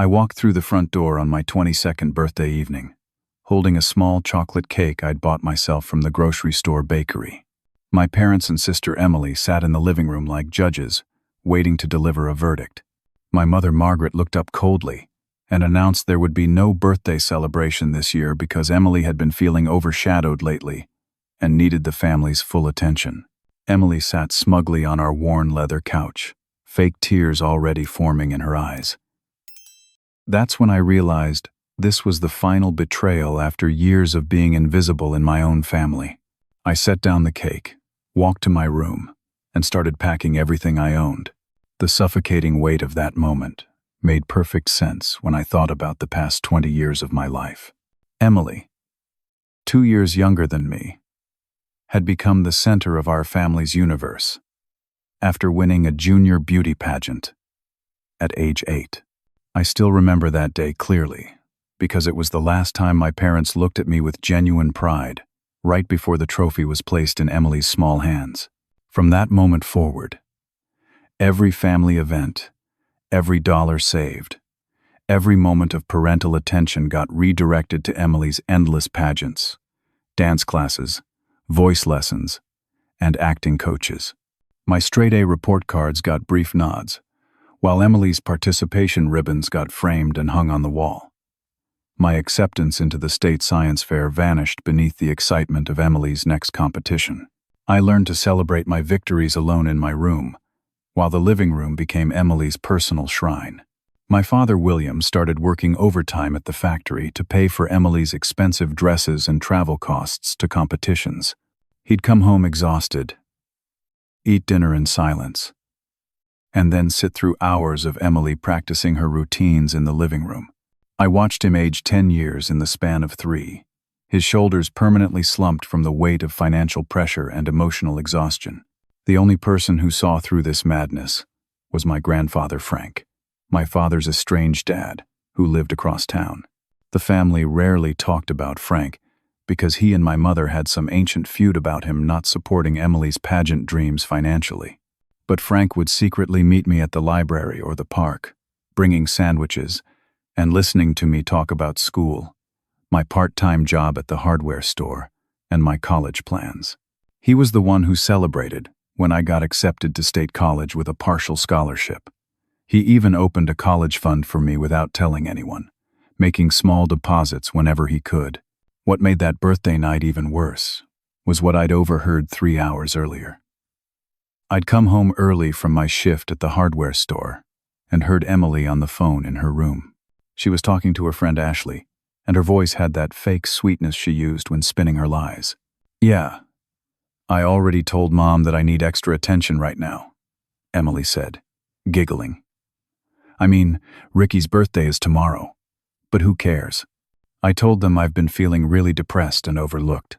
I walked through the front door on my 22nd birthday evening, holding a small chocolate cake I'd bought myself from the grocery store bakery. My parents and sister Emily sat in the living room like judges, waiting to deliver a verdict. My mother Margaret looked up coldly and announced there would be no birthday celebration this year because Emily had been feeling overshadowed lately and needed the family's full attention. Emily sat smugly on our worn leather couch, fake tears already forming in her eyes. That's when I realized this was the final betrayal after years of being invisible in my own family. I set down the cake, walked to my room, and started packing everything I owned. The suffocating weight of that moment made perfect sense when I thought about the past 20 years of my life. Emily, 2 years younger than me, had become the center of our family's universe after winning a junior beauty pageant at age 8. I still remember that day clearly because it was the last time my parents looked at me with genuine pride, right before the trophy was placed in Emily's small hands. From that moment forward, every family event, every dollar saved, every moment of parental attention got redirected to Emily's endless pageants, dance classes, voice lessons, and acting coaches. My straight-A report cards got brief nods, while Emily's participation ribbons got framed and hung on the wall. My acceptance into the state science fair vanished beneath the excitement of Emily's next competition. I learned to celebrate my victories alone in my room, while the living room became Emily's personal shrine. My father, William, started working overtime at the factory to pay for Emily's expensive dresses and travel costs to competitions. He'd come home exhausted, eat dinner in silence, and then sit through hours of Emily practicing her routines in the living room. I watched him age 10 years in the span of 3, his shoulders permanently slumped from the weight of financial pressure and emotional exhaustion. The only person who saw through this madness was my grandfather Frank, my father's estranged dad, who lived across town. The family rarely talked about Frank because he and my mother had some ancient feud about him not supporting Emily's pageant dreams financially. But Frank would secretly meet me at the library or the park, bringing sandwiches and listening to me talk about school, my part-time job at the hardware store, and my college plans. He was the one who celebrated when I got accepted to state college with a partial scholarship. He even opened a college fund for me without telling anyone, making small deposits whenever he could. What made that birthday night even worse was what I'd overheard 3 hours earlier. I'd come home early from my shift at the hardware store and heard Emily on the phone in her room. She was talking to her friend Ashley, and her voice had that fake sweetness she used when spinning her lies. "Yeah, I already told Mom that I need extra attention right now," Emily said, giggling. "I mean, Ricky's birthday is tomorrow, but who cares? I told them I've been feeling really depressed and overlooked.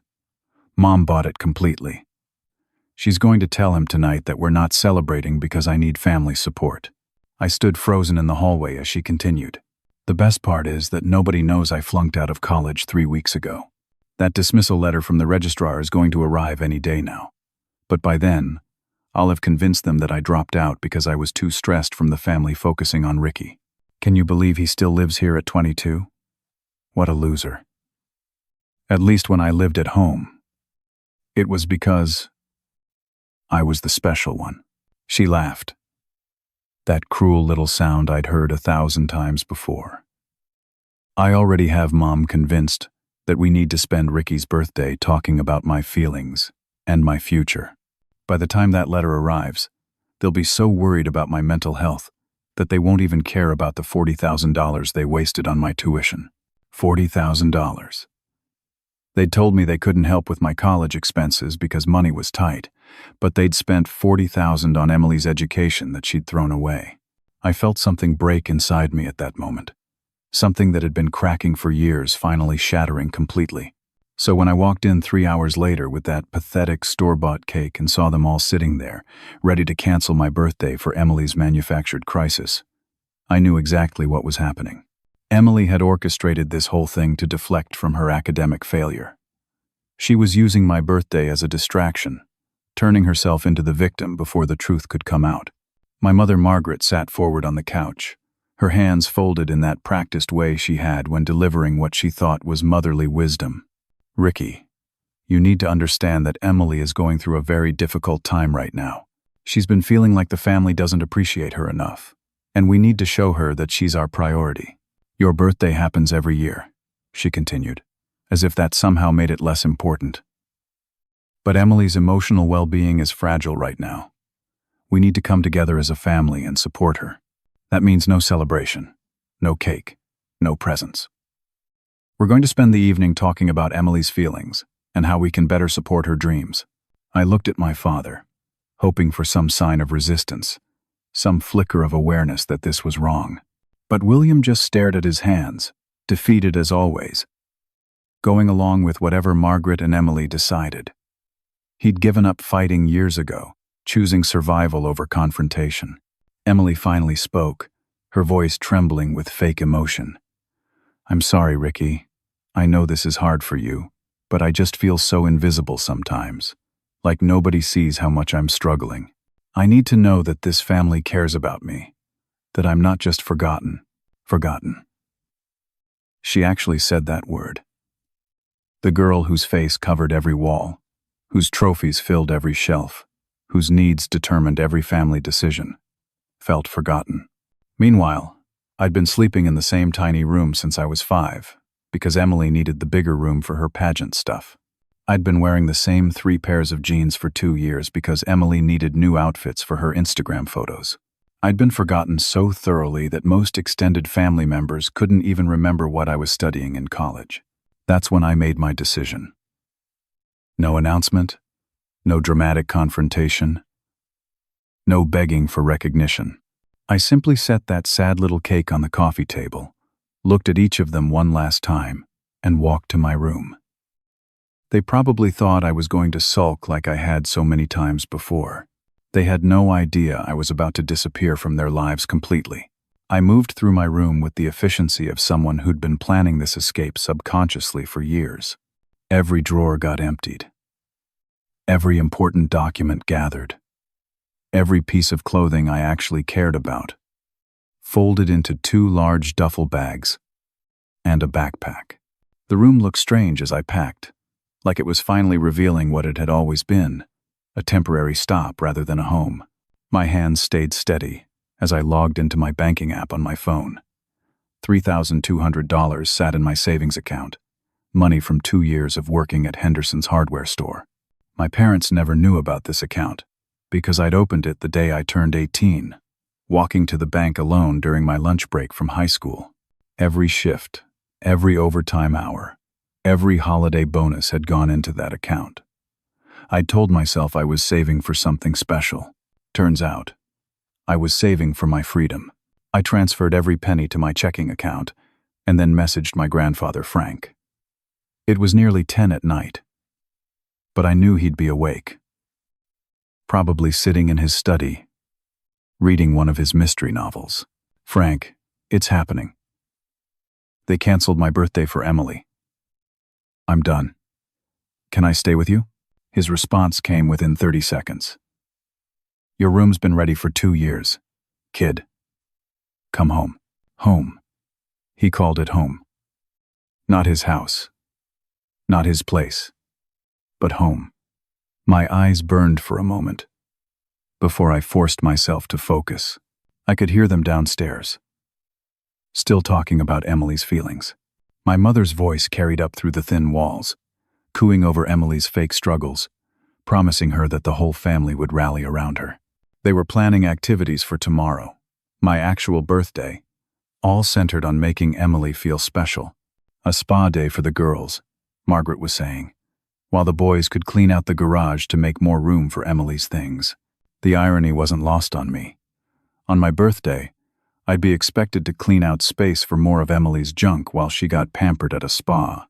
Mom bought it completely. She's going to tell him tonight that we're not celebrating because I need family support." I stood frozen in the hallway as she continued. "The best part is that nobody knows I flunked out of college 3 weeks ago. That dismissal letter from the registrar is going to arrive any day now. But by then, I'll have convinced them that I dropped out because I was too stressed from the family focusing on Ricky. Can you believe he still lives here at 22? What a loser. At least when I lived at home, it was because I was the special one." She laughed. That cruel little sound I'd heard 1,000 times before. "I already have Mom convinced that we need to spend Ricky's birthday talking about my feelings and my future. By the time that letter arrives, they'll be so worried about my mental health that they won't even care about the $40,000 they wasted on my tuition. $40,000. They'd told me they couldn't help with my college expenses because money was tight, but they'd spent $40,000 on Emily's education that she'd thrown away. I felt something break inside me at that moment. Something that had been cracking for years finally shattering completely. So when I walked in 3 hours later with that pathetic store-bought cake and saw them all sitting there, ready to cancel my birthday for Emily's manufactured crisis, I knew exactly what was happening. Emily had orchestrated this whole thing to deflect from her academic failure. She was using my birthday as a distraction, turning herself into the victim before the truth could come out. My mother Margaret sat forward on the couch, her hands folded in that practiced way she had when delivering what she thought was motherly wisdom. "Ricky, you need to understand that Emily is going through a very difficult time right now. She's been feeling like the family doesn't appreciate her enough, and we need to show her that she's our priority. Your birthday happens every year," she continued, as if that somehow made it less important. "But Emily's emotional well-being is fragile right now. We need to come together as a family and support her. That means no celebration, no cake, no presents. We're going to spend the evening talking about Emily's feelings and how we can better support her dreams." I looked at my father, hoping for some sign of resistance, some flicker of awareness that this was wrong. But William just stared at his hands, defeated as always, going along with whatever Margaret and Emily decided. He'd given up fighting years ago, choosing survival over confrontation. Emily finally spoke, her voice trembling with fake emotion. "I'm sorry, Ricky. I know this is hard for you, but I just feel so invisible sometimes, like nobody sees how much I'm struggling. I need to know that this family cares about me, that I'm not just forgotten. She actually said that word. The girl whose face covered every wall, whose trophies filled every shelf, whose needs determined every family decision, felt forgotten. Meanwhile, I'd been sleeping in the same tiny room since I was 5, because Emily needed the bigger room for her pageant stuff. I'd been wearing the same 3 pairs of jeans for 2 years because Emily needed new outfits for her Instagram photos. I'd been forgotten so thoroughly that most extended family members couldn't even remember what I was studying in college. That's when I made my decision. No announcement, no dramatic confrontation, no begging for recognition. I simply set that sad little cake on the coffee table, looked at each of them one last time, and walked to my room. They probably thought I was going to sulk like I had so many times before. They had no idea I was about to disappear from their lives completely. I moved through my room with the efficiency of someone who'd been planning this escape subconsciously for years. Every drawer got emptied. Every important document gathered. Every piece of clothing I actually cared about, folded into 2 large duffel bags and a backpack. The room looked strange as I packed, like it was finally revealing what it had always been, a temporary stop rather than a home. My hands stayed steady as I logged into my banking app on my phone. $3,200 sat in my savings account, money from 2 years of working at Henderson's hardware store. My parents never knew about this account, because I'd opened it the day I turned 18, walking to the bank alone during my lunch break from high school. Every shift, every overtime hour, every holiday bonus had gone into that account. I'd told myself I was saving for something special. Turns out, I was saving for my freedom. I transferred every penny to my checking account and then messaged my grandfather, Frank. It was nearly 10 at night, but I knew he'd be awake, probably sitting in his study, reading one of his mystery novels. "Frank, it's happening. They canceled my birthday for Emily. I'm done. Can I stay with you?" His response came within 30 seconds. "Your room's been ready for 2 years. Kid, come home." Home. He called it home. Not his house. Not his place. But home. My eyes burned for a moment, before I forced myself to focus. I could hear them downstairs, still talking about Emily's feelings. My mother's voice carried up through the thin walls, cooing over Emily's fake struggles, promising her that the whole family would rally around her. They were planning activities for tomorrow, my actual birthday, all centered on making Emily feel special. A spa day for the girls, Margaret was saying, while the boys could clean out the garage to make more room for Emily's things. The irony wasn't lost on me. On my birthday, I'd be expected to clean out space for more of Emily's junk while she got pampered at a spa.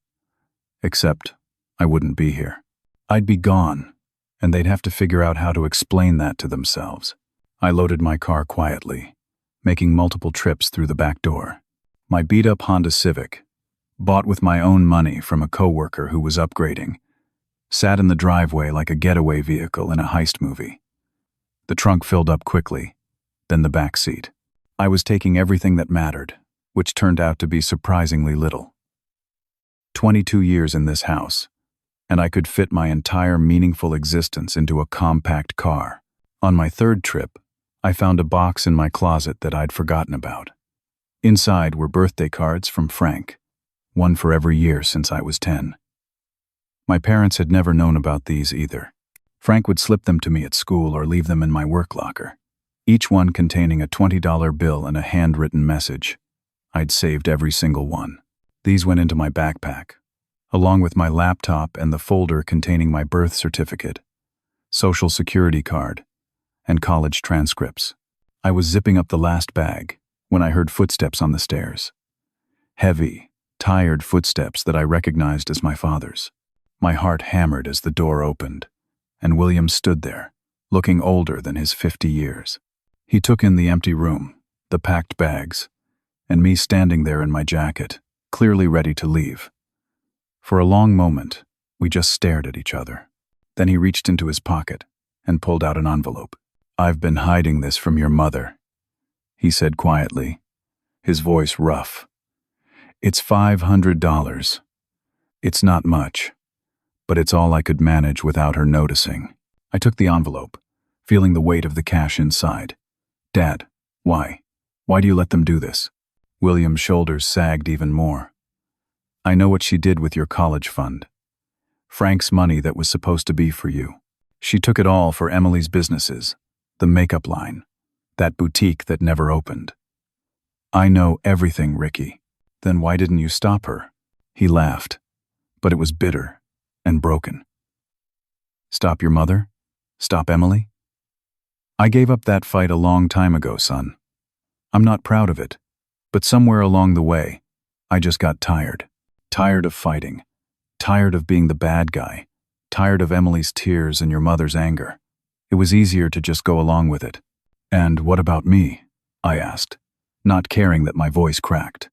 Except, I wouldn't be here. I'd be gone, and they'd have to figure out how to explain that to themselves. I loaded my car quietly, making multiple trips through the back door. My beat-up Honda Civic, bought with my own money from a coworker who was upgrading, sat in the driveway like a getaway vehicle in a heist movie. The trunk filled up quickly, then the back seat. I was taking everything that mattered, which turned out to be surprisingly little. 22 years in this house, and I could fit my entire meaningful existence into a compact car. On my third trip, I found a box in my closet that I'd forgotten about. Inside were birthday cards from Frank, one for every year since I was 10. My parents had never known about these either. Frank would slip them to me at school or leave them in my work locker, each one containing a $20 bill and a handwritten message. I'd saved every single one. These went into my backpack, along with my laptop and the folder containing my birth certificate, social security card, and college transcripts. I was zipping up the last bag when I heard footsteps on the stairs. Heavy, tired footsteps that I recognized as my father's. My heart hammered as the door opened, and William stood there, looking older than his 50 years. He took in the empty room, the packed bags, and me standing there in my jacket, clearly ready to leave. For a long moment, we just stared at each other. Then he reached into his pocket and pulled out an envelope. "I've been hiding this from your mother," he said quietly, his voice rough. "It's $500. It's not much, but it's all I could manage without her noticing." I took the envelope, feeling the weight of the cash inside. "Dad, why? Why do you let them do this?" William's shoulders sagged even more. "I know what she did with your college fund. Frank's money that was supposed to be for you. She took it all for Emily's businesses, the makeup line, that boutique that never opened. I know everything, Ricky. Then why didn't you stop her?" He laughed, but it was bitter and broken. "Stop your mother? Stop Emily? I gave up that fight a long time ago, son. I'm not proud of it, but somewhere along the way, I just got tired. Tired of fighting. Tired of being the bad guy. Tired of Emily's tears and your mother's anger. It was easier to just go along with it." "And what about me?" I asked, not caring that my voice cracked.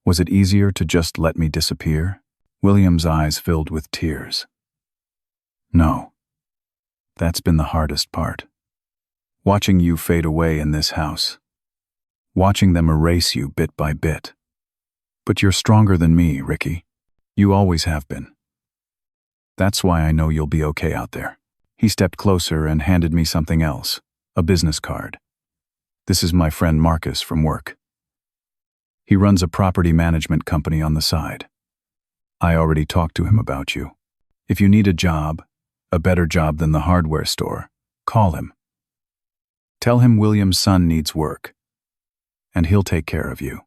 "Was it easier to just let me disappear?" William's eyes filled with tears. "No. That's been the hardest part. Watching you fade away in this house. Watching them erase you bit by bit. But you're stronger than me, Ricky. You always have been. That's why I know you'll be okay out there." He stepped closer and handed me something else, a business card. "This is my friend Marcus from work. He runs a property management company on the side. I already talked to him about you. If you need a job, a better job than the hardware store, call him. Tell him William's son needs work, and he'll take care of you.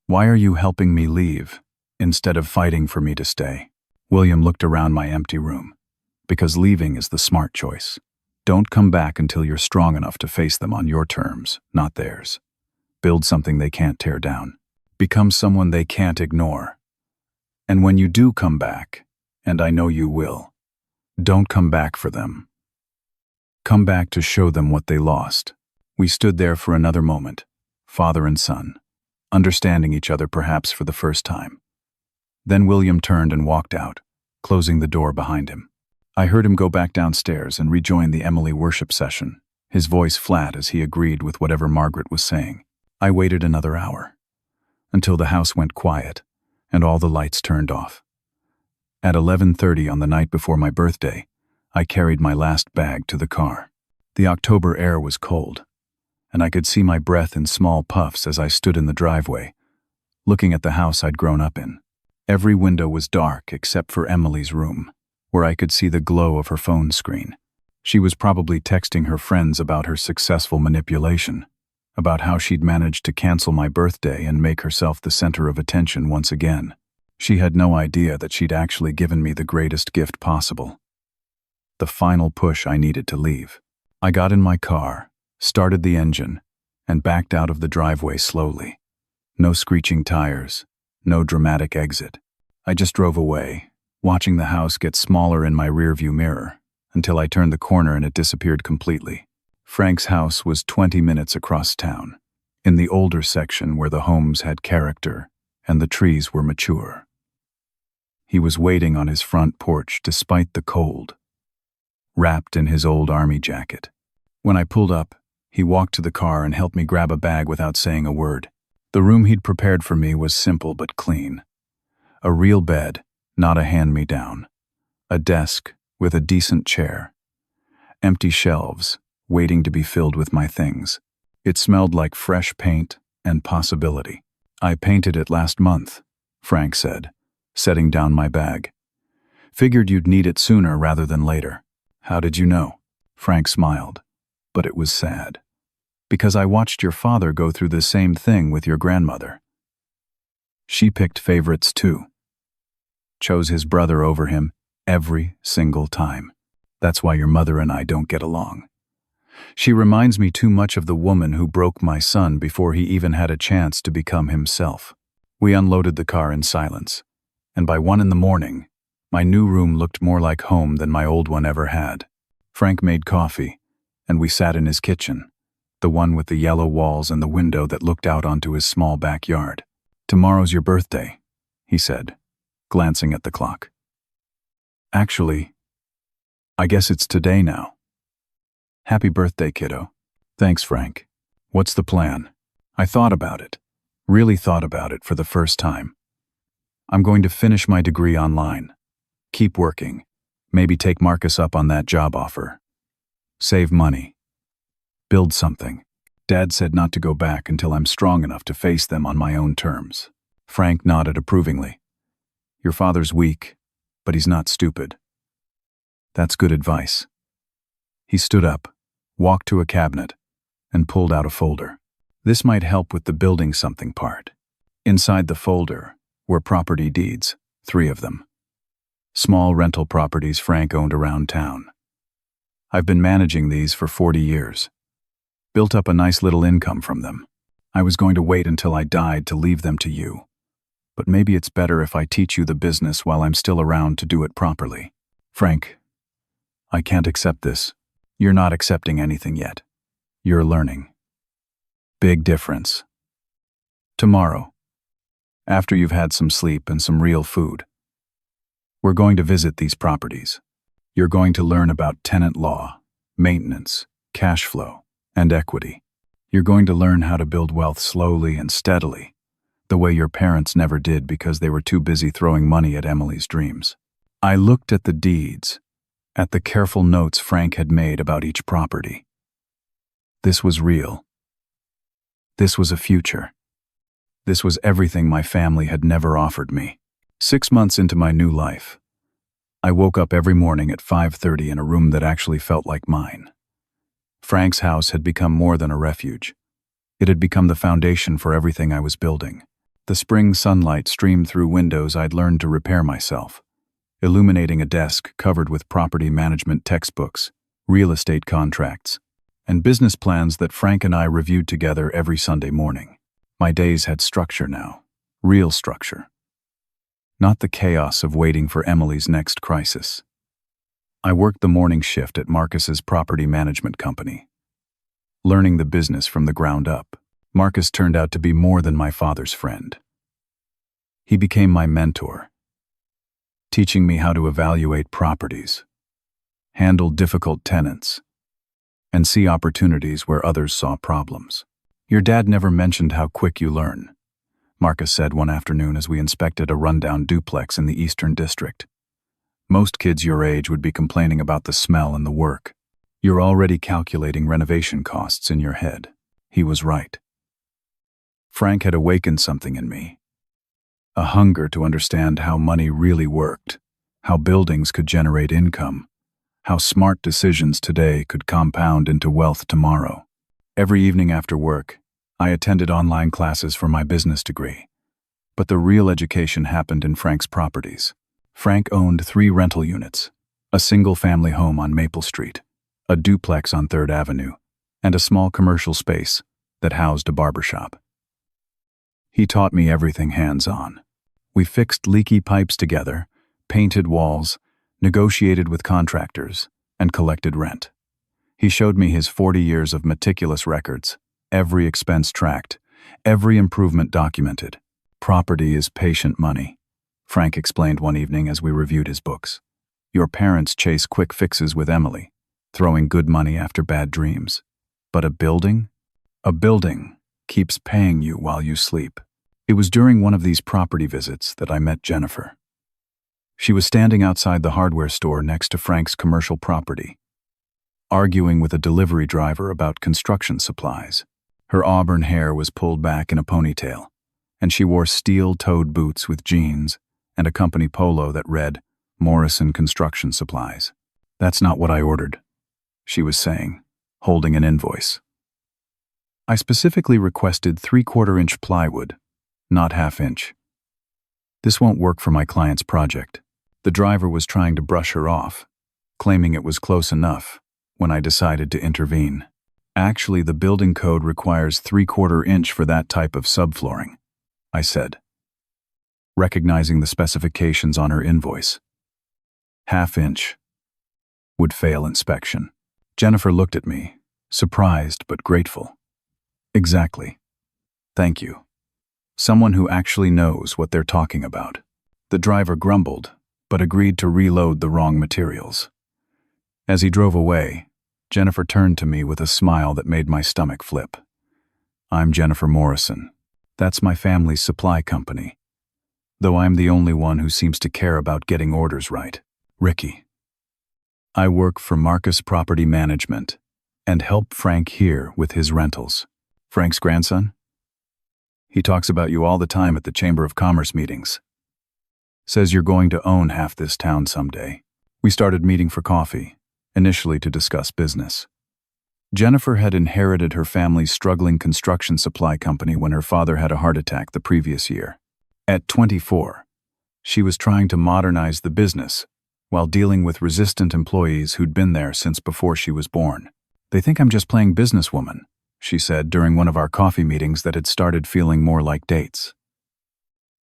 Why are you helping me leave, instead of fighting for me to stay?" William looked around my empty room. "Because leaving is the smart choice. Don't come back until you're strong enough to face them on your terms, not theirs. Build something they can't tear down. Become someone they can't ignore. And when you do come back, and I know you will, don't come back for them. Come back to show them what they lost." We stood there for another moment, father and son, understanding each other perhaps for the first time. Then William turned and walked out, closing the door behind him. I heard him go back downstairs and rejoin the Emily worship session, his voice flat as he agreed with whatever Margaret was saying. I waited another hour, until the house went quiet and all the lights turned off. At 11:30 on the night before my birthday, I carried my last bag to the car. The October air was cold, and I could see my breath in small puffs as I stood in the driveway, looking at the house I'd grown up in. Every window was dark except for Emily's room, where I could see the glow of her phone screen. She was probably texting her friends about her successful manipulation, about how she'd managed to cancel my birthday and make herself the center of attention once again. She had no idea that she'd actually given me the greatest gift possible. The final push I needed to leave. I got in my car, started the engine, and backed out of the driveway slowly. No screeching tires, no dramatic exit. I just drove away, watching the house get smaller in my rearview mirror, until I turned the corner and it disappeared completely. Frank's house was 20 minutes across town, in the older section where the homes had character and the trees were mature. He was waiting on his front porch despite the cold, wrapped in his old army jacket. When I pulled up, He walked to the car and helped me grab a bag without saying a word. The room he'd prepared for me was simple but clean. A real bed, not a hand-me-down. A desk with a decent chair. Empty shelves, waiting to be filled with my things. It smelled like fresh paint and possibility. "I painted it last month," Frank said, setting down my bag. "Figured you'd need it sooner rather than later." "How did you know?" Frank smiled, but it was sad. "Because I watched your father go through the same thing with your grandmother. She picked favorites too. Chose his brother over him every single time. That's why your mother and I don't get along. She reminds me too much of the woman who broke my son before he even had a chance to become himself." We unloaded the car in silence, and by 1 a.m, my new room looked more like home than my old one ever had. Frank made coffee, and we sat in his kitchen, the one with the yellow walls and the window that looked out onto his small backyard. "Tomorrow's your birthday," he said, glancing at the clock. "Actually, I guess it's today now." "Happy birthday, kiddo." "Thanks, Frank. What's the plan?" I thought about it, really thought about it for the first time. "I'm going to finish my degree online. Keep working. Maybe take Marcus up on that job offer. Save money. Build something. Dad said not to go back until I'm strong enough to face them on my own terms." Frank nodded approvingly. "Your father's weak, but he's not stupid." "That's good advice." He stood up, walked to a cabinet, and pulled out a folder. "This might help with the building something part." Inside the folder were property deeds, 3 of them. Small rental properties Frank owned around town. I've been managing these for 40 years. Built up a nice little income from them. I was going to wait until I died to leave them to you. But maybe it's better if I teach you the business while I'm still around to do it properly. "Frank, I can't accept this." "You're not accepting anything yet. You're learning." Big difference. "Tomorrow, after you've had some sleep and some real food, we're going to visit these properties. You're going to learn about tenant law, maintenance, cash flow, and equity. You're going to learn how to build wealth slowly and steadily, the way your parents never did because they were too busy throwing money at Emily's dreams." I looked at the deeds, at the careful notes Frank had made about each property. This was real. This was a future. This was everything my family had never offered me. 6 months into my new life, I woke up every morning at 5:30 in a room that actually felt like mine. Frank's house had become more than a refuge. It had become the foundation for everything I was building. The spring sunlight streamed through windows I'd learned to repair myself, illuminating a desk covered with property management textbooks, real estate contracts, and business plans that Frank and I reviewed together every Sunday morning. My days had structure now, real structure. Not the chaos of waiting for Emily's next crisis. I worked the morning shift at Marcus's property management company, learning the business from the ground up. Marcus turned out to be more than my father's friend. He became my mentor, teaching me how to evaluate properties, handle difficult tenants, and see opportunities where others saw problems. "Your dad never mentioned how quick you learn," Marcus said one afternoon as we inspected a rundown duplex in the Eastern District. "Most kids your age would be complaining about the smell and the work. You're already calculating renovation costs in your head." He was right. Frank had awakened something in me. A hunger to understand how money really worked, how buildings could generate income, how smart decisions today could compound into wealth tomorrow. Every evening after work, I attended online classes for my business degree. But the real education happened in Frank's properties. Frank owned 3 rental units, a single-family home on Maple Street, a duplex on 3rd Avenue, and a small commercial space that housed a barbershop. He taught me everything hands-on. We fixed leaky pipes together, painted walls, negotiated with contractors, and collected rent. He showed me his 40 years of meticulous records, every expense tracked, every improvement documented. "Property is patient money," Frank explained one evening as we reviewed his books. "Your parents chase quick fixes with Emily, throwing good money after bad dreams. But a building? A building keeps paying you while you sleep. It was during one of these property visits that I met Jennifer. She was standing outside the hardware store next to Frank's commercial property, arguing with a delivery driver about construction supplies. Her auburn hair was pulled back in a ponytail, and she wore steel-toed boots with jeans and a company polo that read, Morrison Construction Supplies. "That's not what I ordered," she was saying, holding an invoice. "I specifically requested 3/4-inch plywood, not 1/2 inch. This won't work for my client's project." The driver was trying to brush her off, claiming it was close enough, when I decided to intervene. "Actually, the building code requires 3/4 inch for that type of subflooring," I said, recognizing the specifications on her invoice. 1/2 inch would fail inspection. Jennifer looked at me, surprised but grateful. "Exactly. Thank you. Someone who actually knows what they're talking about." The driver grumbled, but agreed to reload the wrong materials. As he drove away, Jennifer turned to me with a smile that made my stomach flip. "I'm Jennifer Morrison. That's my family's supply company. Though I'm the only one who seems to care about getting orders right. Ricky. I work for Marcus Property Management and help Frank here with his rentals." "Frank's grandson? He talks about you all the time at the Chamber of Commerce meetings. Says you're going to own half this town someday." We started meeting for coffee, initially to discuss business. Jennifer had inherited her family's struggling construction supply company when her father had a heart attack the previous year. At 24, she was trying to modernize the business while dealing with resistant employees who'd been there since before she was born. "They think I'm just playing businesswoman," she said during one of our coffee meetings that had started feeling more like dates.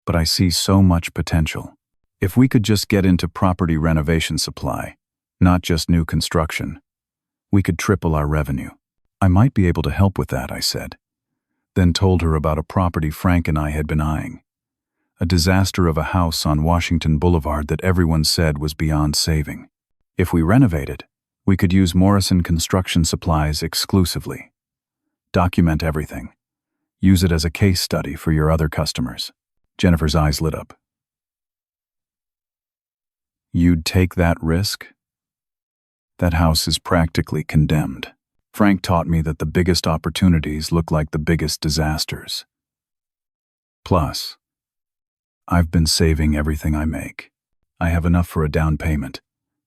"But I see so much potential. If we could just get into property renovation supply, not just new construction, we could triple our revenue." "I might be able to help with that," I said, then told her about a property Frank and I had been eyeing. A disaster of a house on Washington Boulevard that everyone said was beyond saving. If we renovated, we could use Morrison Construction Supplies exclusively. Document everything. Use it as a case study for your other customers. Jennifer's eyes lit up. "You'd take that risk?" "That house is practically condemned. Frank taught me that the biggest opportunities look like the biggest disasters. Plus, I've been saving everything I make. I have enough for a down payment,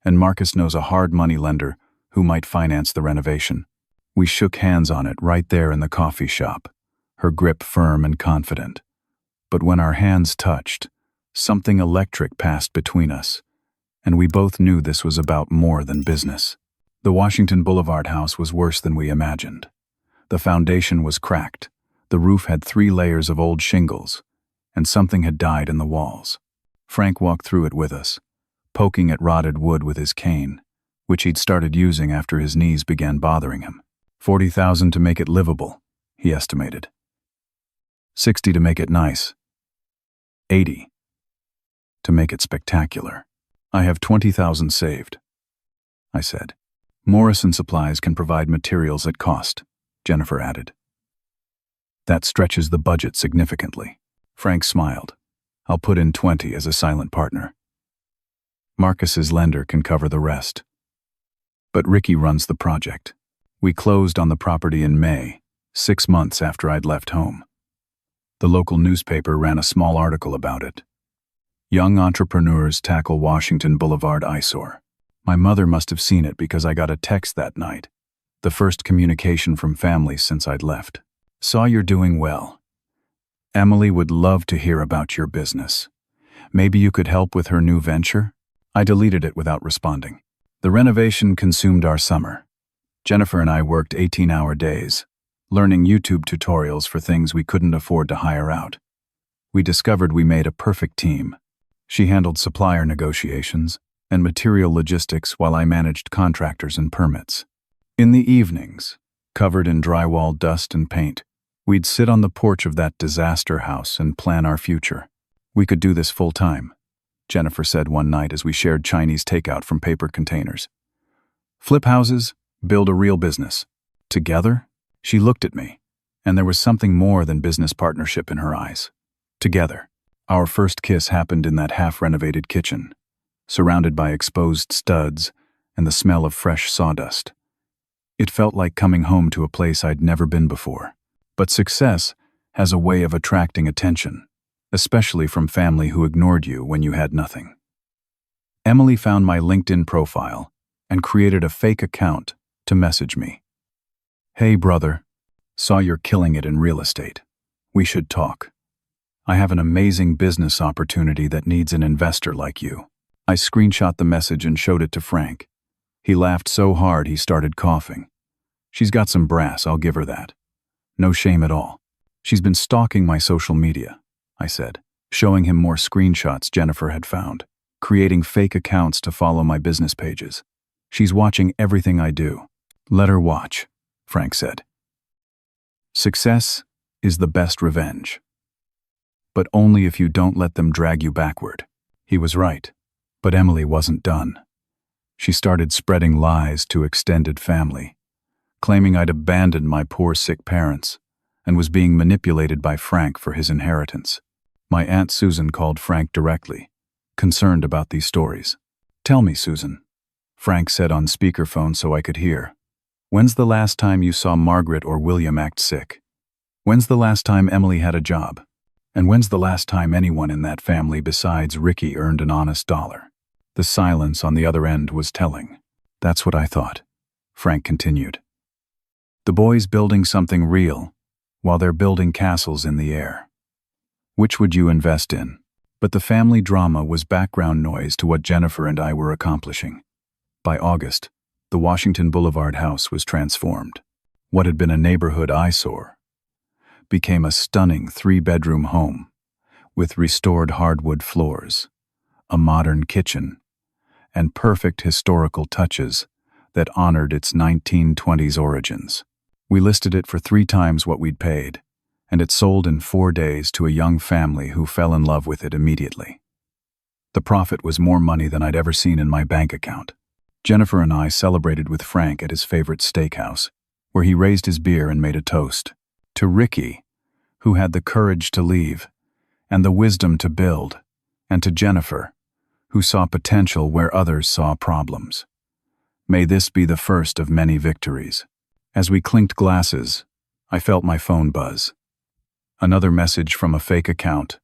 and Marcus knows a hard money lender who might finance the renovation." We shook hands on it right there in the coffee shop, her grip firm and confident. But when our hands touched, something electric passed between us, and we both knew this was about more than business. The Washington Boulevard house was worse than we imagined. The foundation was cracked, the roof had 3 layers of old shingles, and something had died in the walls. Frank walked through it with us, poking at rotted wood with his cane, which he'd started using after his knees began bothering him. $40,000 to make it livable, he estimated. $60 to make it nice. $80 to make it spectacular. "I have $20,000 saved," I said. "Morrison Supplies can provide materials at cost," Jennifer added. "That stretches the budget significantly." Frank smiled. "I'll put in 20 as a silent partner. Marcus's lender can cover the rest. But Ricky runs the project." We closed on the property in May, 6 months after I'd left home. The local newspaper ran a small article about it. "Young entrepreneurs tackle Washington Boulevard eyesore." My mother must have seen it because I got a text that night, the first communication from family since I'd left. "Saw you're doing well. Emily would love to hear about your business. Maybe you could help with her new venture?" I deleted it without responding. The renovation consumed our summer. Jennifer and I worked 18-hour days, learning YouTube tutorials for things we couldn't afford to hire out. We discovered we made a perfect team. She handled supplier negotiations and material logistics while I managed contractors and permits. In the evenings, covered in drywall dust and paint, we'd sit on the porch of that disaster house and plan our future. "We could do this full-time," Jennifer said one night as we shared Chinese takeout from paper containers. "Flip houses, build a real business. Together?" She looked at me, and there was something more than business partnership in her eyes. Together, our first kiss happened in that half-renovated kitchen, surrounded by exposed studs and the smell of fresh sawdust. It felt like coming home to a place I'd never been before. But success has a way of attracting attention, especially from family who ignored you when you had nothing. Emily found my LinkedIn profile and created a fake account to message me. "Hey brother, saw you're killing it in real estate. We should talk. I have an amazing business opportunity that needs an investor like you." I screenshot the message and showed it to Frank. He laughed so hard he started coughing. "She's got some brass, I'll give her that. No shame at all. She's been stalking my social media," I said, showing him more screenshots Jennifer had found, creating fake accounts to follow my business pages. "She's watching everything I do." "Let her watch," Frank said. "Success is the best revenge. But only if you don't let them drag you backward." He was right, but Emily wasn't done. She started spreading lies to extended family, claiming I'd abandoned my poor sick parents and was being manipulated by Frank for his inheritance. My Aunt Susan called Frank directly, concerned about these stories. "Tell me, Susan," Frank said on speakerphone so I could hear. "When's the last time you saw Margaret or William act sick? When's the last time Emily had a job? And when's the last time anyone in that family besides Ricky earned an honest dollar?" The silence on the other end was telling. "That's what I thought," Frank continued. "The boys building something real, while they're building castles in the air. Which would you invest in?" But the family drama was background noise to what Jennifer and I were accomplishing. By August, the Washington Boulevard house was transformed. What had been a neighborhood eyesore became a stunning 3-bedroom home with restored hardwood floors, a modern kitchen, and perfect historical touches that honored its 1920s origins. We listed it for 3 times what we'd paid, and it sold in 4 days to a young family who fell in love with it immediately. The profit was more money than I'd ever seen in my bank account. Jennifer and I celebrated with Frank at his favorite steakhouse, where he raised his beer and made a toast. To Ricky, who had the courage to leave, and the wisdom to build, and to Jennifer, who saw potential where others saw problems. May this be the first of many victories. As we clinked glasses, I felt my phone buzz. Another message from a fake account,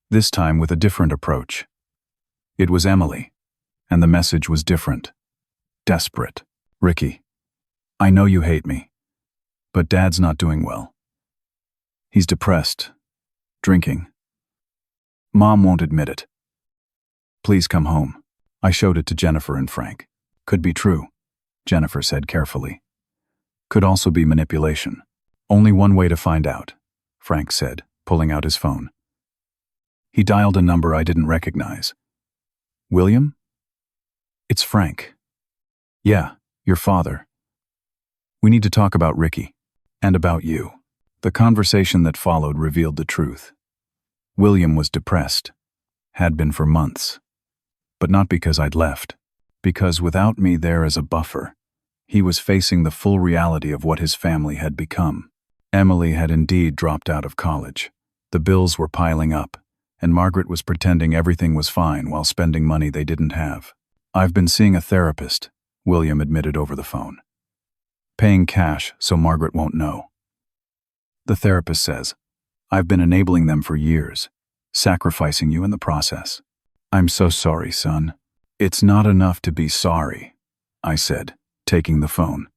this time with a different approach. It was Emily, and the message was different. Desperate. "Ricky, I know you hate me, but Dad's not doing well. He's depressed, drinking. Mom won't admit it. Please come home." I showed it to Jennifer and Frank. "Could be true," Jennifer said carefully. "Could also be manipulation. Only one way to find out," Frank said, pulling out his phone. He dialed a number I didn't recognize. "William? It's Frank." "Yeah, your father. We need to talk about Ricky, and about you." The conversation that followed revealed the truth. William was depressed, had been for months. But not because I'd left, because without me there as a buffer, he was facing the full reality of what his family had become. Emily had indeed dropped out of college. The bills were piling up, and Margaret was pretending everything was fine while spending money they didn't have. "I've been seeing a therapist," William admitted over the phone. "Paying cash so Margaret won't know. The therapist says, I've been enabling them for years, sacrificing you in the process." "I'm so sorry, son." "It's not enough to be sorry," I said, taking the phone.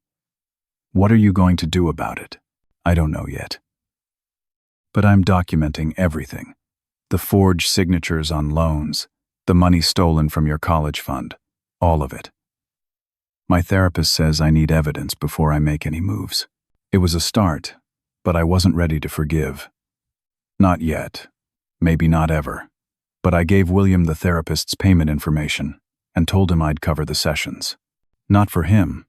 "What are you going to do about it?" "I don't know yet. But I'm documenting everything. The forged signatures on loans, the money stolen from your college fund, all of it. My therapist says I need evidence before I make any moves." It was a start, but I wasn't ready to forgive. Not yet. Maybe not ever. But I gave William the therapist's payment information and told him I'd cover the sessions. Not for him,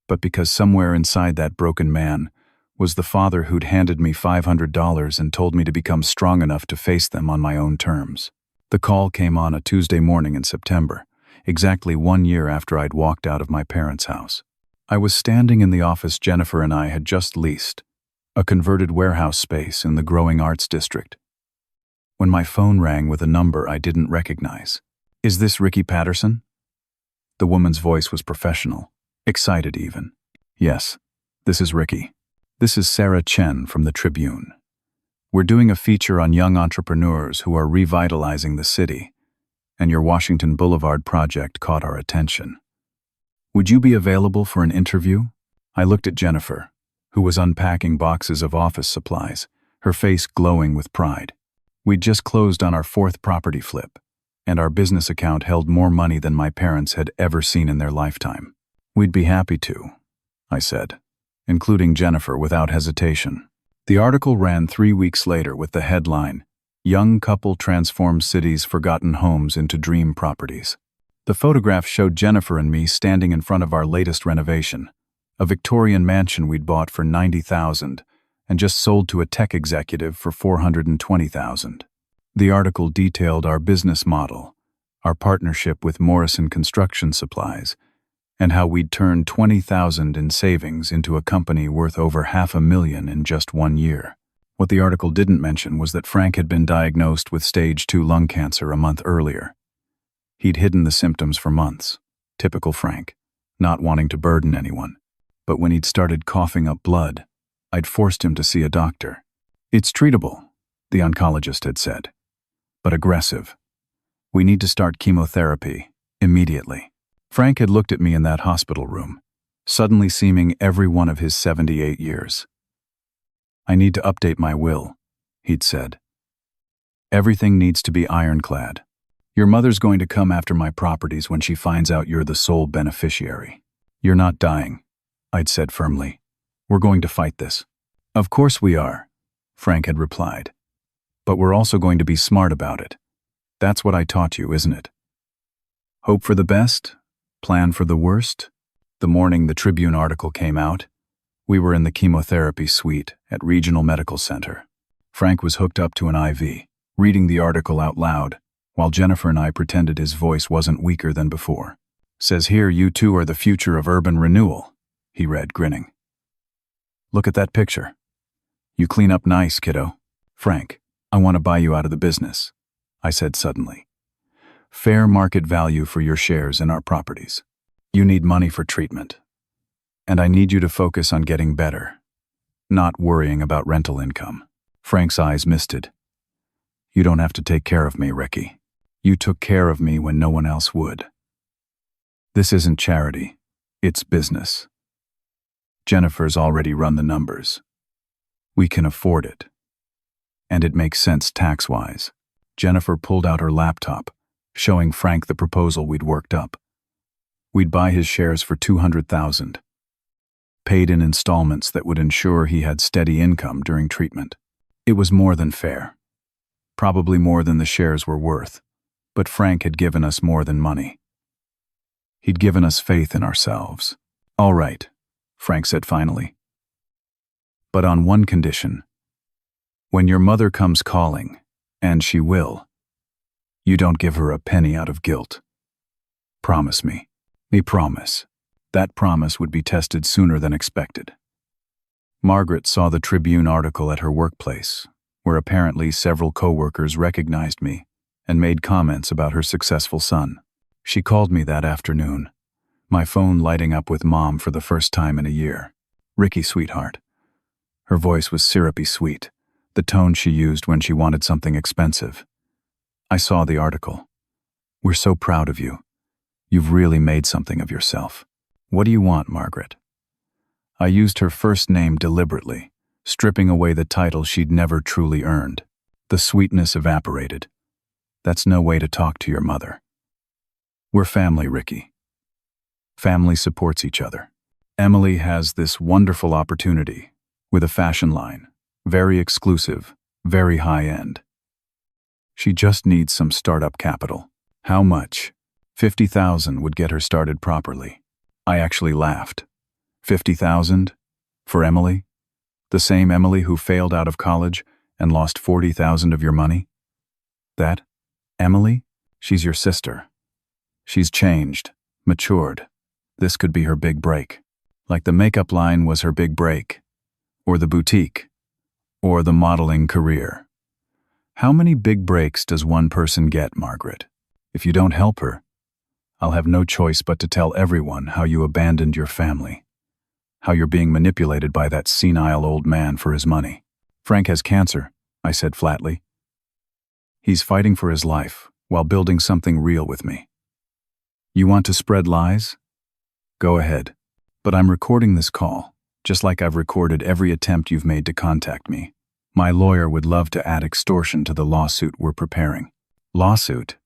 but because somewhere inside that broken man was the father who'd handed me $500 and told me to become strong enough to face them on my own terms. The call came on a Tuesday morning in September, exactly 1 year after I'd walked out of my parents' house. I was standing in the office Jennifer and I had just leased, a converted warehouse space in the growing arts district, when my phone rang with a number I didn't recognize. "Is this Ricky Patterson?" The woman's voice was professional, excited even. "Yes, this is Ricky. This is Sarah Chen from the Tribune. We're doing a feature on young entrepreneurs who are revitalizing the city, and your Washington Boulevard project caught our attention. Would you be available for an interview?" I looked at Jennifer, who was unpacking boxes of office supplies, her face glowing with pride. We'd just closed on our 4th property flip, and our business account held more money than my parents had ever seen in their lifetime. "We'd be happy to," I said, including Jennifer without hesitation. The article ran 3 weeks later with the headline, "Young Couple Transforms City's Forgotten Homes into Dream Properties." The photograph showed Jennifer and me standing in front of our latest renovation, a Victorian mansion we'd bought for $90,000 and just sold to a tech executive for $420,000. The article detailed our business model, our partnership with Morrison Construction Supplies, and how we'd turned $20,000 in savings into a company worth over $500,000 in just 1 year. What the article didn't mention was that Frank had been diagnosed with stage 2 lung cancer a month earlier. He'd hidden the symptoms for months, typical Frank, not wanting to burden anyone. But when he'd started coughing up blood, I'd forced him to see a doctor. "It's treatable," the oncologist had said, "but aggressive. We need to start chemotherapy immediately." Frank had looked at me in that hospital room, suddenly seeming every one of his 78 years. "I need to update my will," he'd said. "Everything needs to be ironclad. Your mother's going to come after my properties when she finds out you're the sole beneficiary." "You're not dying," I'd said firmly. "We're going to fight this." "Of course we are," Frank had replied. "But we're also going to be smart about it. That's what I taught you, isn't it? Hope for the best, plan for the worst." The morning the Tribune article came out, we were in the chemotherapy suite at Regional Medical Center. Frank was hooked up to an IV, reading the article out loud, while Jennifer and I pretended his voice wasn't weaker than before. "Says here you two are the future of urban renewal," he read, grinning. "Look at that picture. You clean up nice, kiddo." "Frank, I want to buy you out of the business," I said suddenly. "Fair market value for your shares in our properties. You need money for treatment. And I need you to focus on getting better, not worrying about rental income." Frank's eyes misted. "You don't have to take care of me, Ricky. You took care of me when no one else would. This isn't charity, it's business. Jennifer's already run the numbers. We can afford it. And it makes sense tax-wise." Jennifer pulled out her laptop, showing Frank the proposal we'd worked up. We'd buy his shares for $200,000, paid in installments that would ensure he had steady income during treatment. It was more than fair. Probably more than the shares were worth, but Frank had given us more than money. He'd given us faith in ourselves. "All right," Frank said finally. "But on one condition. When your mother comes calling, and she will, you don't give her a penny out of guilt. Promise me." Me promise. That promise would be tested sooner than expected. Margaret saw the Tribune article at her workplace, where apparently several coworkers recognized me and made comments about her successful son. She called me that afternoon, my phone lighting up with Mom for the first time in a year. "Ricky, sweetheart." Her voice was syrupy sweet, the tone she used when she wanted something expensive. "I saw the article. We're so proud of you. You've really made something of yourself. What do you want, Margaret?" I used her first name deliberately, stripping away the title she'd never truly earned. The sweetness evaporated. "That's no way to talk to your mother. We're family, Ricky. Family supports each other. Emily has this wonderful opportunity with a fashion line, very exclusive, very high-end. She just needs some startup capital." "How much?" $50,000 would get her started properly. I actually laughed. $50,000? For Emily? The same Emily who failed out of college and lost $40,000 of your money? That? Emily? She's your sister. She's changed, matured. This could be her big break. Like the makeup line was her big break, or the boutique, or the modeling career. How many big breaks does one person get, Margaret? If you don't help her, I'll have no choice but to tell everyone how you abandoned your family, how you're being manipulated by that senile old man for his money. Frank has cancer, I said flatly. He's fighting for his life while building something real with me. You want to spread lies? Go ahead. But I'm recording this call, just like I've recorded every attempt you've made to contact me. My lawyer would love to add extortion to the lawsuit we're preparing. Lawsuit?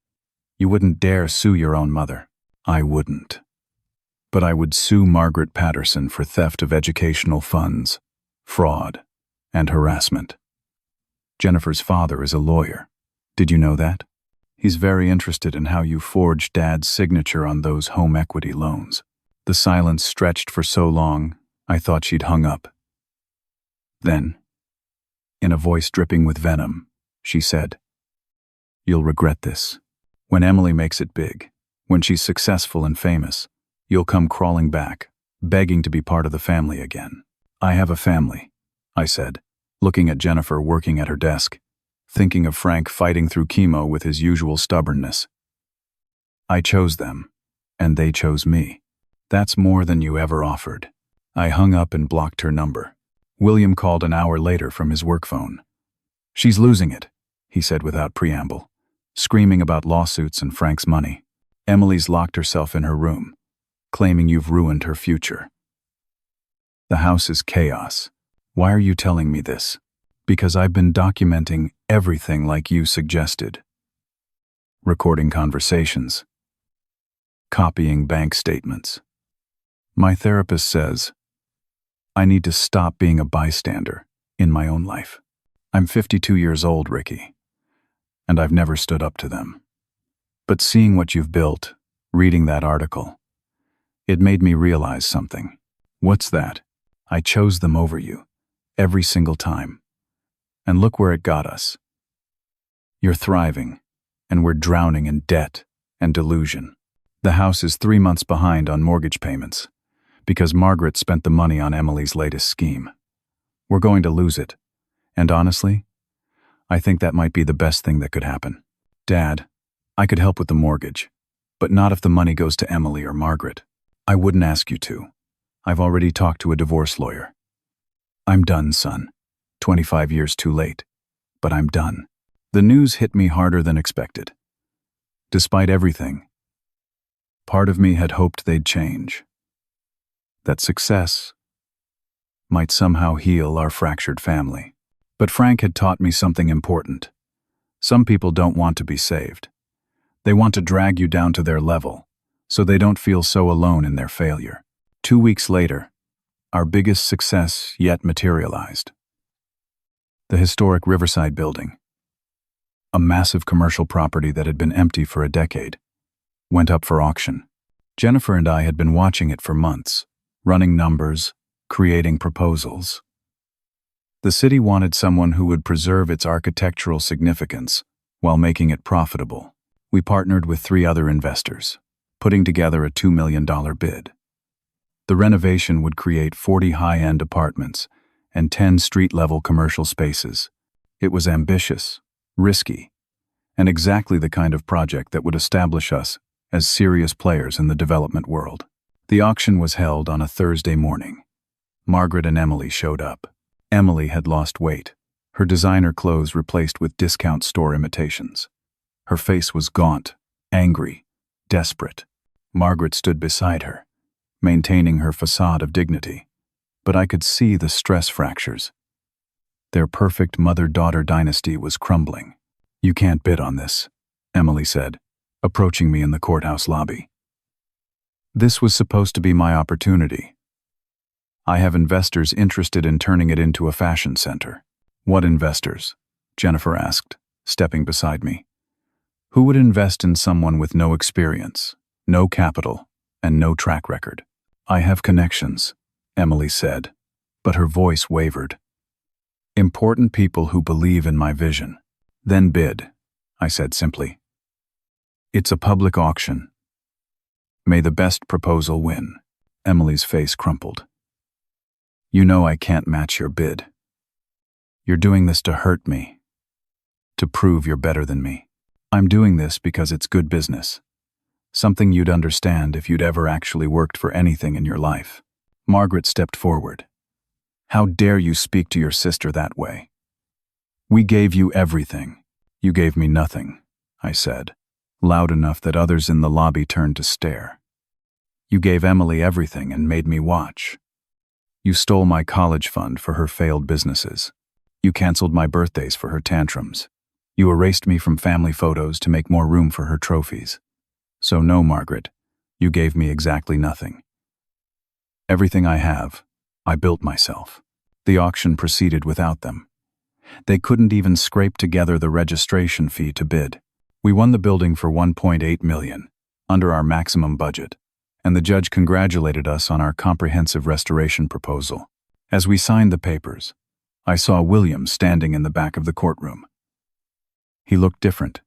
You wouldn't dare sue your own mother. I wouldn't. But I would sue Margaret Patterson for theft of educational funds, fraud, and harassment. Jennifer's father is a lawyer. Did you know that? He's very interested in how you forged Dad's signature on those home equity loans. The silence stretched for so long, I thought she'd hung up. Then, in a voice dripping with venom, she said, "You'll regret this. When Emily makes it big, when she's successful and famous, you'll come crawling back, begging to be part of the family again." I have a family, I said, looking at Jennifer working at her desk, thinking of Frank fighting through chemo with his usual stubbornness. I chose them, and they chose me. That's more than you ever offered. I hung up and blocked her number. William called an hour later from his work phone. "She's losing it," he said without preamble, screaming about lawsuits and Frank's money. "Emily's locked herself in her room, claiming you've ruined her future. The house is chaos. Why are you telling me this? Because I've been documenting everything like you suggested. Recording conversations. Copying bank statements. My therapist says I need to stop being a bystander in my own life. I'm 52 years old, Ricky, and I've never stood up to them. But seeing what you've built, reading that article, it made me realize something." "What's that?" "I chose them over you, every single time. And look where it got us. You're thriving, and we're drowning in debt and delusion. The house is 3 months behind on mortgage payments, because Margaret spent the money on Emily's latest scheme. We're going to lose it, and honestly, I think that might be the best thing that could happen. Dad, I could help with the mortgage, but not if the money goes to Emily or Margaret. I wouldn't ask you to. I've already talked to a divorce lawyer. I'm done, son. 25 years too late, but I'm done." The news hit me harder than expected. Despite everything, part of me had hoped they'd change. That success might somehow heal our fractured family. But Frank had taught me something important. Some people don't want to be saved. They want to drag you down to their level, so they don't feel so alone in their failure. 2 weeks later, our biggest success yet materialized. The historic Riverside building, a massive commercial property that had been empty for a decade, went up for auction. Jennifer and I had been watching it for months, running numbers, creating proposals. The city wanted someone who would preserve its architectural significance while making it profitable. We partnered with 3 other investors, putting together a $2 million bid. The renovation would create 40 high-end apartments and 10 street-level commercial spaces. It was ambitious, risky, and exactly the kind of project that would establish us as serious players in the development world. The auction was held on a Thursday morning. Margaret and Emily showed up. Emily had lost weight, her designer clothes replaced with discount store imitations. Her face was gaunt, angry, desperate. Margaret stood beside her, maintaining her facade of dignity, but I could see the stress fractures. Their perfect mother-daughter dynasty was crumbling. "You can't bid on this," Emily said, approaching me in the courthouse lobby. This was supposed to be my opportunity. I have investors interested in turning it into a fashion center. "What investors?" Jennifer asked, stepping beside me. "Who would invest in someone with no experience, no capital, and no track record?" "I have connections," Emily said, but her voice wavered. "Important people who believe in my vision." "Then bid," I said simply. "It's a public auction. May the best proposal win." Emily's face crumpled. You know I can't match your bid. You're doing this to hurt me, to prove you're better than me. I'm doing this because it's good business. Something you'd understand if you'd ever actually worked for anything in your life. Margaret stepped forward. How dare you speak to your sister that way? We gave you everything. You gave me nothing, I said, loud enough that others in the lobby turned to stare. You gave Emily everything and made me watch. You stole my college fund for her failed businesses. You canceled my birthdays for her tantrums. You erased me from family photos to make more room for her trophies. So no, Margaret, you gave me exactly nothing. Everything I have, I built myself. The auction proceeded without them. They couldn't even scrape together the registration fee to bid. We won the building for $1.8 million, under our maximum budget, and the judge congratulated us on our comprehensive restoration proposal. As we signed the papers, I saw William standing in the back of the courtroom. He looked different.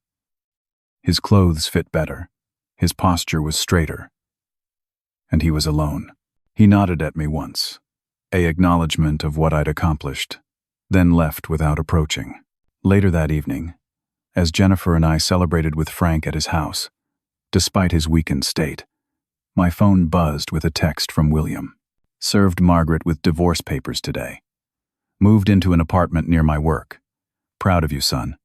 His clothes fit better. His posture was straighter. And he was alone. He nodded at me once, an acknowledgement of what I'd accomplished, then left without approaching. Later that evening, as Jennifer and I celebrated with Frank at his house, despite his weakened state, my phone buzzed with a text from William. Served Margaret with divorce papers today. Moved into an apartment near my work. Proud of you, son.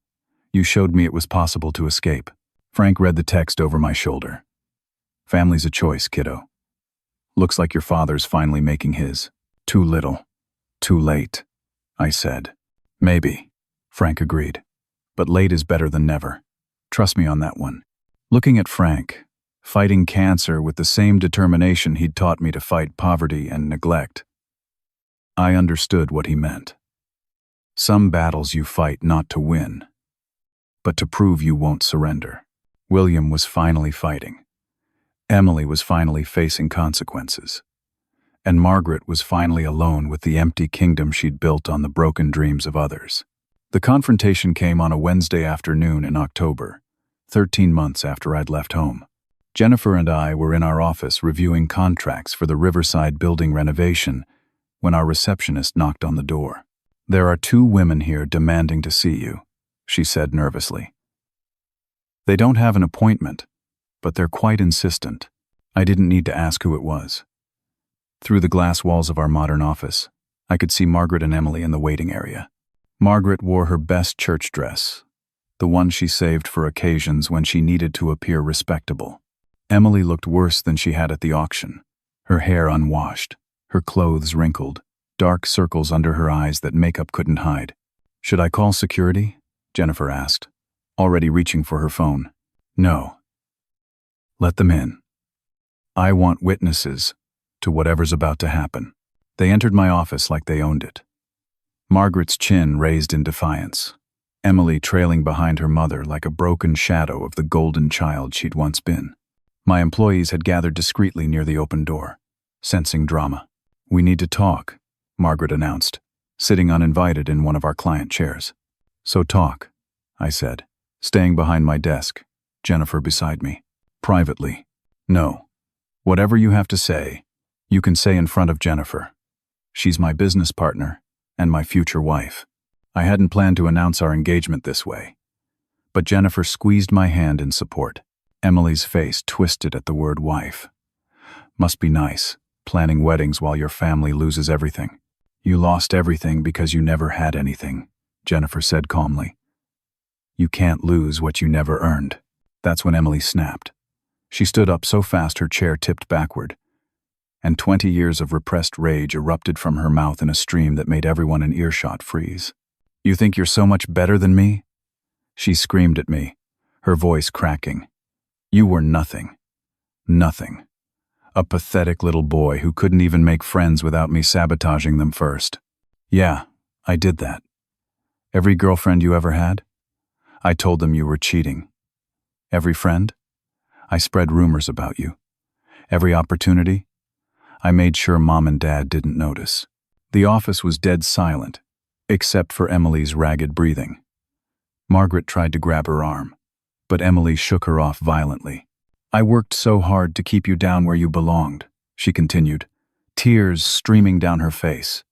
You showed me it was possible to escape. Frank read the text over my shoulder. Family's a choice, kiddo. Looks like your father's finally making his. Too little. Too late, I said. Maybe, Frank agreed. But late is better than never. Trust me on that one. Looking at Frank, fighting cancer with the same determination he'd taught me to fight poverty and neglect, I understood what he meant. Some battles you fight not to win, but to prove you won't surrender. William was finally fighting. Emily was finally facing consequences. And Margaret was finally alone with the empty kingdom she'd built on the broken dreams of others. The confrontation came on a Wednesday afternoon in October, 13 months after I'd left home. Jennifer and I were in our office reviewing contracts for the Riverside building renovation when our receptionist knocked on the door. There are 2 women here demanding to see you, she said nervously. They don't have an appointment, but they're quite insistent. I didn't need to ask who it was. Through the glass walls of our modern office, I could see Margaret and Emily in the waiting area. Margaret wore her best church dress, the one she saved for occasions when she needed to appear respectable. Emily looked worse than she had at the auction, her hair unwashed, her clothes wrinkled, dark circles under her eyes that makeup couldn't hide. Should I call security? Jennifer asked, already reaching for her phone. No. Let them in. I want witnesses to whatever's about to happen. They entered my office like they owned it. Margaret's chin raised in defiance, Emily trailing behind her mother like a broken shadow of the golden child she'd once been. My employees had gathered discreetly near the open door, sensing drama. We need to talk, Margaret announced, sitting uninvited in one of our client chairs. So talk, I said, staying behind my desk, Jennifer beside me. Privately. No. Whatever you have to say, you can say in front of Jennifer. She's my business partner and my future wife. I hadn't planned to announce our engagement this way. But Jennifer squeezed my hand in support. Emily's face twisted at the word wife. Must be nice, planning weddings while your family loses everything. You lost everything because you never had anything, Jennifer said calmly. You can't lose what you never earned. That's when Emily snapped. She stood up so fast her chair tipped backward, and 20 years of repressed rage erupted from her mouth in a stream that made everyone in earshot freeze. You think you're so much better than me? She screamed at me, her voice cracking. You were nothing. Nothing. A pathetic little boy who couldn't even make friends without me sabotaging them first. Yeah, I did that. Every girlfriend you ever had? I told them you were cheating. Every friend? I spread rumors about you. Every opportunity? I made sure Mom and Dad didn't notice. The office was dead silent, except for Emily's ragged breathing. Margaret tried to grab her arm, but Emily shook her off violently. I worked so hard to keep you down where you belonged, she continued, tears streaming down her face.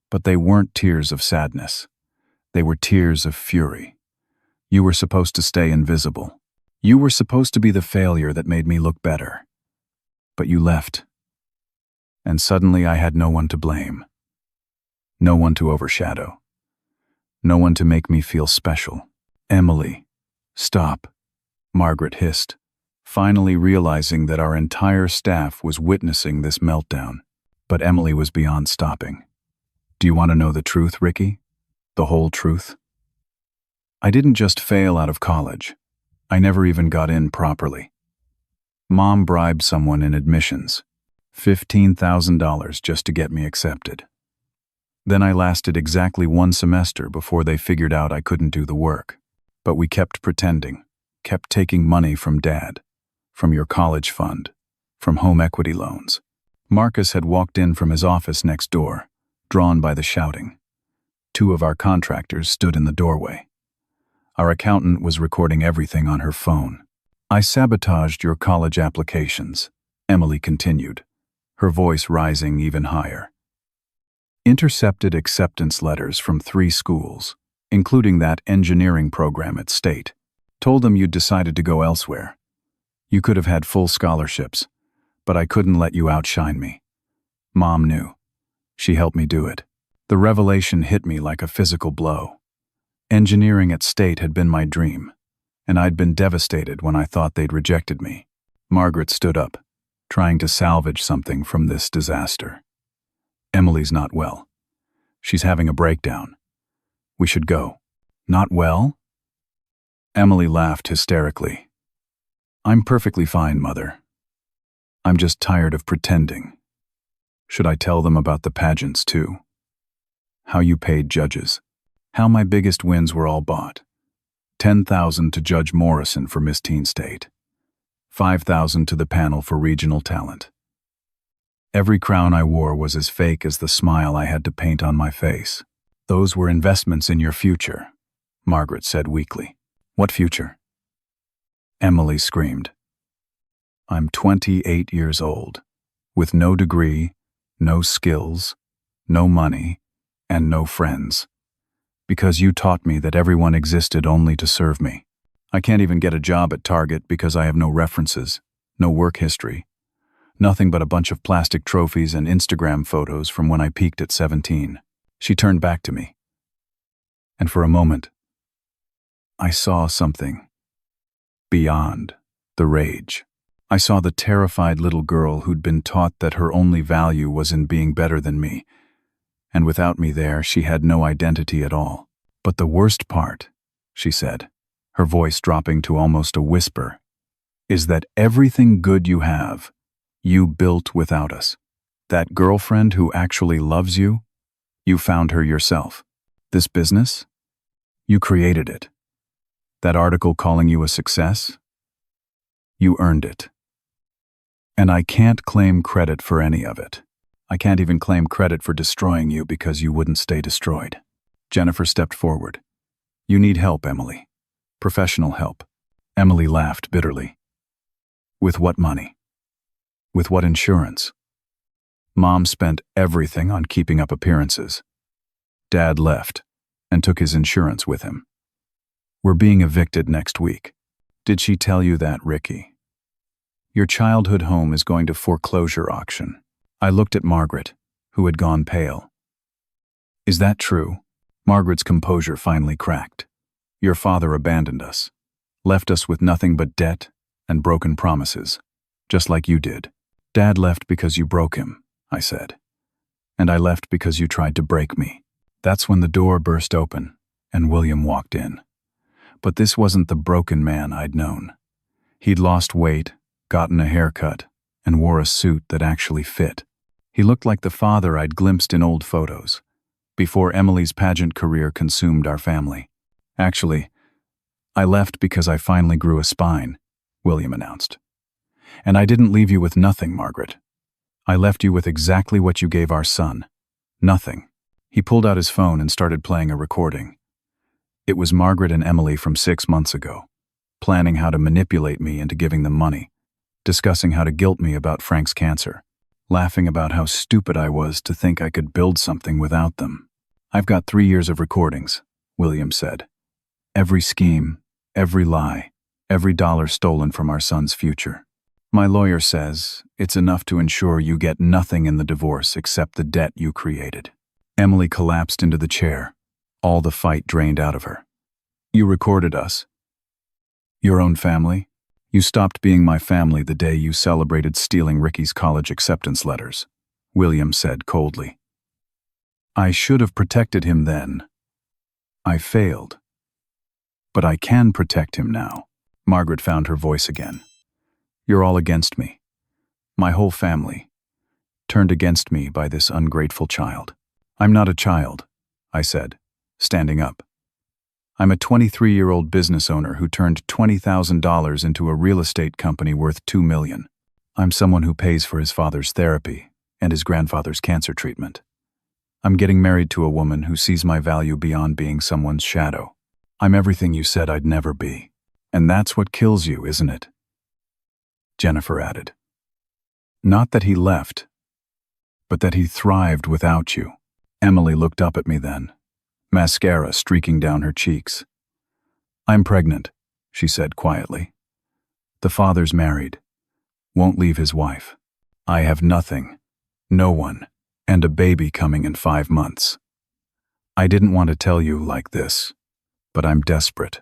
But they weren't tears of sadness. They were tears of fury. You were supposed to stay invisible. You were supposed to be the failure that made me look better. But you left. And suddenly I had no one to blame. No one to overshadow. No one to make me feel special. Emily, stop, Margaret hissed, finally realizing that our entire staff was witnessing this meltdown. But Emily was beyond stopping. Do you want to know the truth, Ricky? The whole truth? I didn't just fail out of college. I never even got in properly. Mom bribed someone in admissions, $15,000 just to get me accepted. Then I lasted exactly 1 semester before they figured out I couldn't do the work. But we kept pretending, kept taking money from Dad, from your college fund, from home equity loans. Marcus had walked in from his office next door, drawn by the shouting. 2 of our contractors stood in the doorway. Our accountant was recording everything on her phone. I sabotaged your college applications, Emily continued, her voice rising even higher. Intercepted acceptance letters from 3 schools, including that engineering program at State. Told them you'd decided to go elsewhere. You could have had full scholarships, but I couldn't let you outshine me. Mom knew. She helped me do it. The revelation hit me like a physical blow. Engineering at State had been my dream, and I'd been devastated when I thought they'd rejected me. Margaret stood up, trying to salvage something from this disaster. Emily's not well. She's having a breakdown. We should go. Not well? Emily laughed hysterically. I'm perfectly fine, Mother. I'm just tired of pretending. Should I tell them about the pageants, too? How you paid judges. How my biggest wins were all bought. $10,000 to Judge Morrison for Miss Teen State. $5,000 to the panel for regional talent. Every crown I wore was as fake as the smile I had to paint on my face. Those were investments in your future, Margaret said weakly. What future? Emily screamed. I'm 28 years old, with no degree, no skills, no money, and no friends. Because you taught me that everyone existed only to serve me. I can't even get a job at Target because I have no references, no work history. Nothing but a bunch of plastic trophies and Instagram photos from when I peaked at 17. She turned back to me. And for a moment, I saw something beyond the rage. I saw the terrified little girl who'd been taught that her only value was in being better than me. And without me there, she had no identity at all. But the worst part, she said, her voice dropping to almost a whisper, is that everything good you have, you built without us. That girlfriend who actually loves you, you found her yourself. This business, you created it. That article calling you a success, you earned it. And I can't claim credit for any of it. I can't even claim credit for destroying you because you wouldn't stay destroyed. Jennifer stepped forward. You need help, Emily. Professional help. Emily laughed bitterly. With what money? With what insurance? Mom spent everything on keeping up appearances. Dad left and took his insurance with him. We're being evicted next week. Did she tell you that, Ricky? Your childhood home is going to foreclosure auction. I looked at Margaret, who had gone pale. Is that true? Margaret's composure finally cracked. Your father abandoned us, left us with nothing but debt and broken promises, just like you did. Dad left because you broke him, I said. And I left because you tried to break me. That's when the door burst open and William walked in. But this wasn't the broken man I'd known. He'd lost weight, gotten a haircut, and wore a suit that actually fit. He looked like the father I'd glimpsed in old photos, before Emily's pageant career consumed our family. Actually, I left because I finally grew a spine, William announced. And I didn't leave you with nothing, Margaret. I left you with exactly what you gave our son. Nothing. He pulled out his phone and started playing a recording. It was Margaret and Emily from 6 months ago, planning how to manipulate me into giving them money, discussing how to guilt me about Frank's cancer. laughing about how stupid I was to think I could build something without them. "I've got 3 years of recordings," William said. "Every scheme, every lie, every dollar stolen from our son's future. My lawyer says it's enough to ensure you get nothing in the divorce except the debt you created." Emily collapsed into the chair, all the fight drained out of her. "You recorded us. Your own family? You stopped being my family the day you celebrated stealing Ricky's college acceptance letters," William said coldly. "I should have protected him then. I failed. But I can protect him now." Margaret found her voice again. "You're all against me. My whole family, turned against me by this ungrateful child." "I'm not a child," I said, standing up. "I'm a 23-year-old business owner who turned $20,000 into a real estate company worth $2 million. I'm someone who pays for his father's therapy and his grandfather's cancer treatment. I'm getting married to a woman who sees my value beyond being someone's shadow. I'm everything you said I'd never be. And that's what kills you, isn't it?" Jennifer added. "Not that he left, but that he thrived without you." Emily looked up at me then, mascara streaking down her cheeks. "I'm pregnant," she said quietly. "The father's married. Won't leave his wife. I have nothing, no one, and a baby coming in 5 months. I didn't want to tell you like this, but I'm desperate.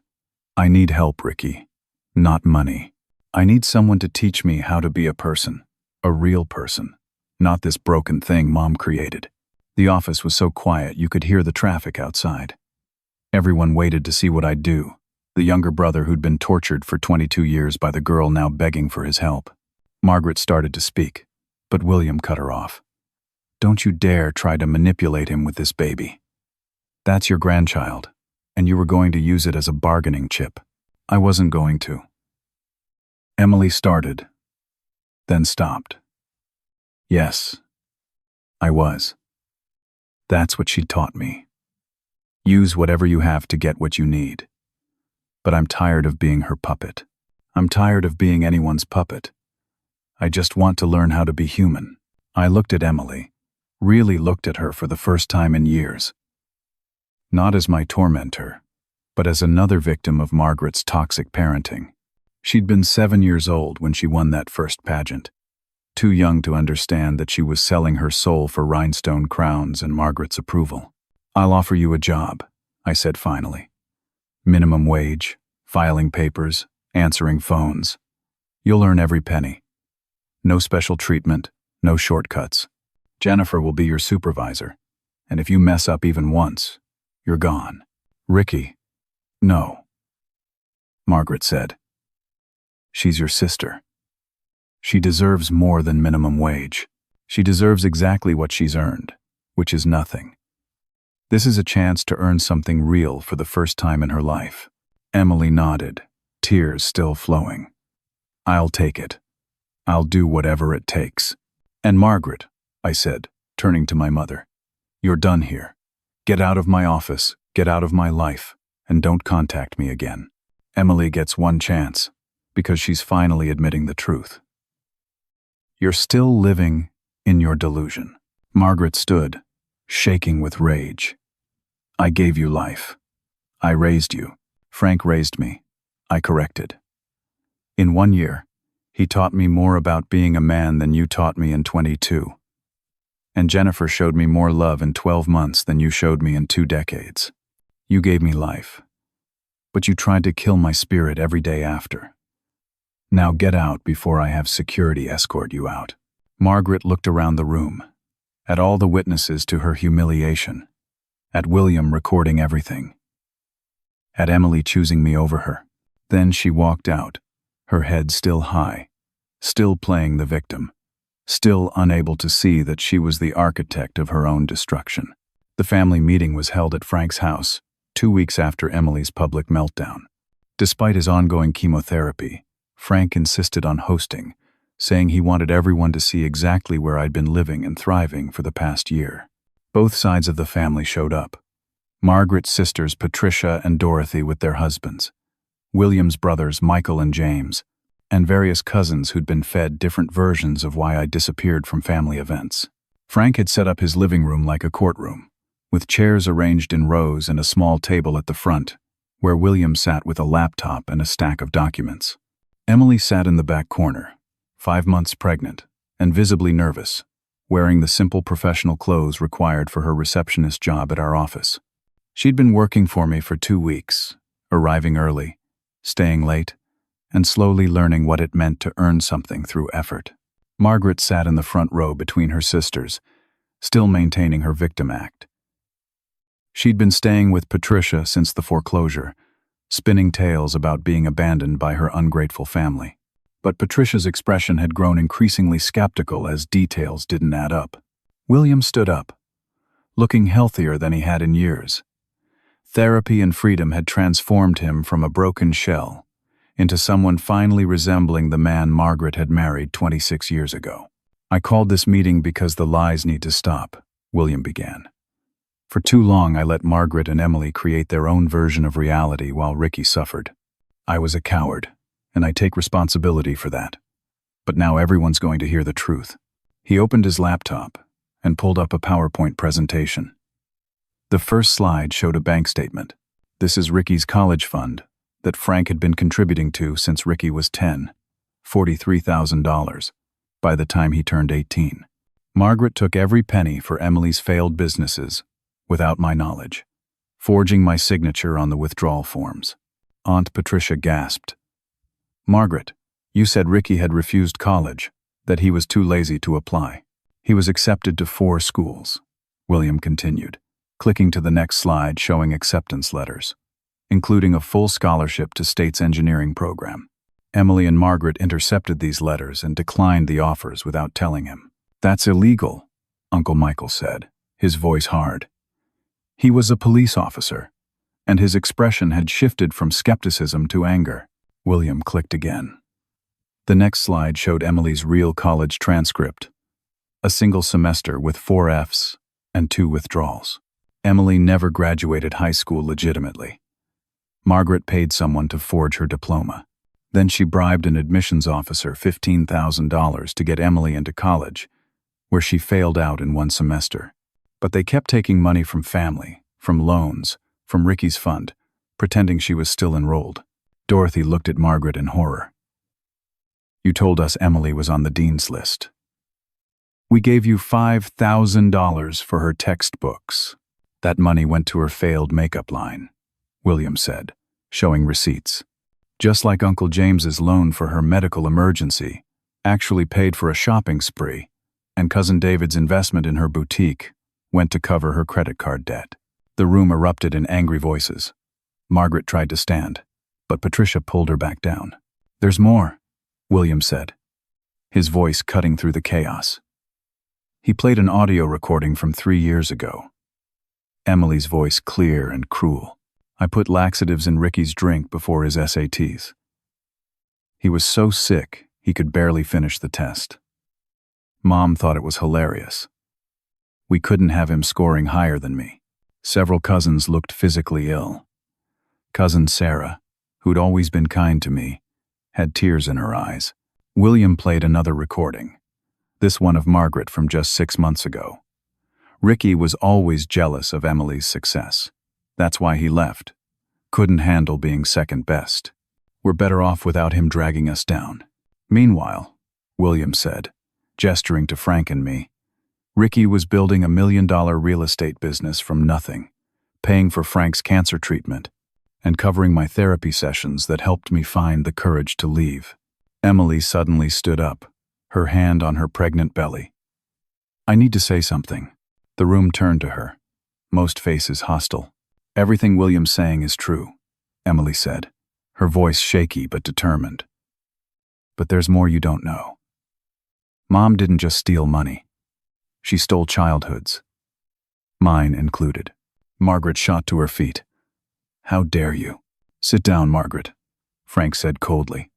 I need help, Ricky, not money. I need someone to teach me how to be a person, a real person, not this broken thing Mom created." The office was so quiet you could hear the traffic outside. Everyone waited to see what I'd do, the younger brother who'd been tortured for 22 years by the girl now begging for his help. Margaret started to speak, but William cut her off. "Don't you dare try to manipulate him with this baby. That's your grandchild, and you were going to use it as a bargaining chip. I wasn't going to." Emily started, then stopped. "Yes, I was. That's what she taught me. Use whatever you have to get what you need. But I'm tired of being her puppet. I'm tired of being anyone's puppet. I just want to learn how to be human." I looked at Emily, really looked at her for the first time in years. Not as my tormentor, but as another victim of Margaret's toxic parenting. She'd been 7 years old when she won that first pageant. Too young to understand that she was selling her soul for rhinestone crowns and Margaret's approval. "I'll offer you a job," I said finally. "Minimum wage, filing papers, answering phones. You'll earn every penny. No special treatment, no shortcuts. Jennifer will be your supervisor, and if you mess up even once, you're gone." "Ricky." "No," Margaret said. "She's your sister. She deserves more than minimum wage. She deserves exactly what she's earned, which is nothing. This is a chance to earn something real for the first time in her life." Emily nodded, tears still flowing. "I'll take it. I'll do whatever it takes." "And Margaret," I said, turning to my mother, "you're done here. Get out of my office, get out of my life, and don't contact me again." Emily gets one chance, because she's finally admitting the truth. "You're still living in your delusion." Margaret stood, shaking with rage. "I gave you life. I raised you. Frank raised me. I corrected. In 1 year, he taught me more about being a man than you taught me in 22. And Jennifer showed me more love in 12 months than you showed me in 2 decades. You gave me life, but you tried to kill my spirit every day after. Now get out before I have security escort you out." Margaret looked around the room, at all the witnesses to her humiliation, at William recording everything, at Emily choosing me over her. Then she walked out, her head still high, still playing the victim, still unable to see that she was the architect of her own destruction. The family meeting was held at Frank's house, 2 weeks after Emily's public meltdown. Despite his ongoing chemotherapy, Frank insisted on hosting, saying he wanted everyone to see exactly where I'd been living and thriving for the past year. Both sides of the family showed up. Margaret's sisters Patricia and Dorothy with their husbands, William's brothers Michael and James, and various cousins who'd been fed different versions of why I disappeared from family events. Frank had set up his living room like a courtroom, with chairs arranged in rows and a small table at the front, where William sat with a laptop and a stack of documents. Emily sat in the back corner, 5 months pregnant, and visibly nervous, wearing the simple professional clothes required for her receptionist job at our office. She'd been working for me for 2 weeks, arriving early, staying late, and slowly learning what it meant to earn something through effort. Margaret sat in the front row between her sisters, still maintaining her victim act. She'd been staying with Patricia since the foreclosure, spinning tales about being abandoned by her ungrateful family. But Patricia's expression had grown increasingly skeptical as details didn't add up. William stood up, looking healthier than he had in years. Therapy and freedom had transformed him from a broken shell into someone finally resembling the man Margaret had married 26 years ago. "I called this meeting because the lies need to stop," William began. "For too long I let Margaret and Emily create their own version of reality while Ricky suffered. I was a coward, and I take responsibility for that. But now everyone's going to hear the truth." He opened his laptop and pulled up a PowerPoint presentation. The first slide showed a bank statement. "This is Ricky's college fund that Frank had been contributing to since Ricky was 10, $43,000, by the time he turned 18. Margaret took every penny for Emily's failed businesses, without my knowledge, forging my signature on the withdrawal forms." Aunt Patricia gasped. "Margaret, you said Ricky had refused college, that he was too lazy to apply. He was accepted to 4 schools," William continued, clicking to the next slide showing acceptance letters, including a full scholarship to State's engineering program. Emily and Margaret intercepted these letters and declined the offers without telling him. "That's illegal," Uncle Michael said, his voice hard. He was a police officer, and his expression had shifted from skepticism to anger. William clicked again. The next slide showed Emily's real college transcript, a single semester with 4 Fs and 2 withdrawals. Emily never graduated high school legitimately. Margaret paid someone to forge her diploma. Then she bribed an admissions officer $15,000 to get Emily into college, where she failed out in 1 semester. But they kept taking money from family, from loans, from Ricky's fund, pretending she was still enrolled. Dorothy looked at Margaret in horror. "You told us Emily was on the dean's list." "We gave you $5,000 for her textbooks. That money went to her failed makeup line," William said, showing receipts. "Just like Uncle James's loan for her medical emergency actually paid for a shopping spree, and Cousin David's investment in her boutique went to cover her credit card debt." The room erupted in angry voices. Margaret tried to stand, but Patricia pulled her back down. "There's more," William said, his voice cutting through the chaos. He played an audio recording from 3 years ago. Emily's voice clear and cruel. "I put laxatives in Ricky's drink before his SATs. He was so sick he could barely finish the test. Mom thought it was hilarious. We couldn't have him scoring higher than me. Several cousins looked physically ill. Cousin Sarah, who'd always been kind to me, had tears in her eyes." William played another recording, this one of Margaret from just 6 months ago. "Ricky was always jealous of Emily's success. That's why he left. Couldn't handle being second best. We're better off without him dragging us down." Meanwhile, William said, gesturing to Frank and me, "Ricky was building a $1 million real estate business from nothing, paying for Frank's cancer treatment, and covering my therapy sessions that helped me find the courage to leave." Emily suddenly stood up, her hand on her pregnant belly. "I need to say something." The room turned to her, most faces hostile. "Everything William's saying is true," Emily said, her voice shaky but determined. "But there's more you don't know. Mom didn't just steal money. She stole childhoods. Mine included." Margaret shot to her feet. "How dare you?" "Sit down, Margaret," Frank said coldly.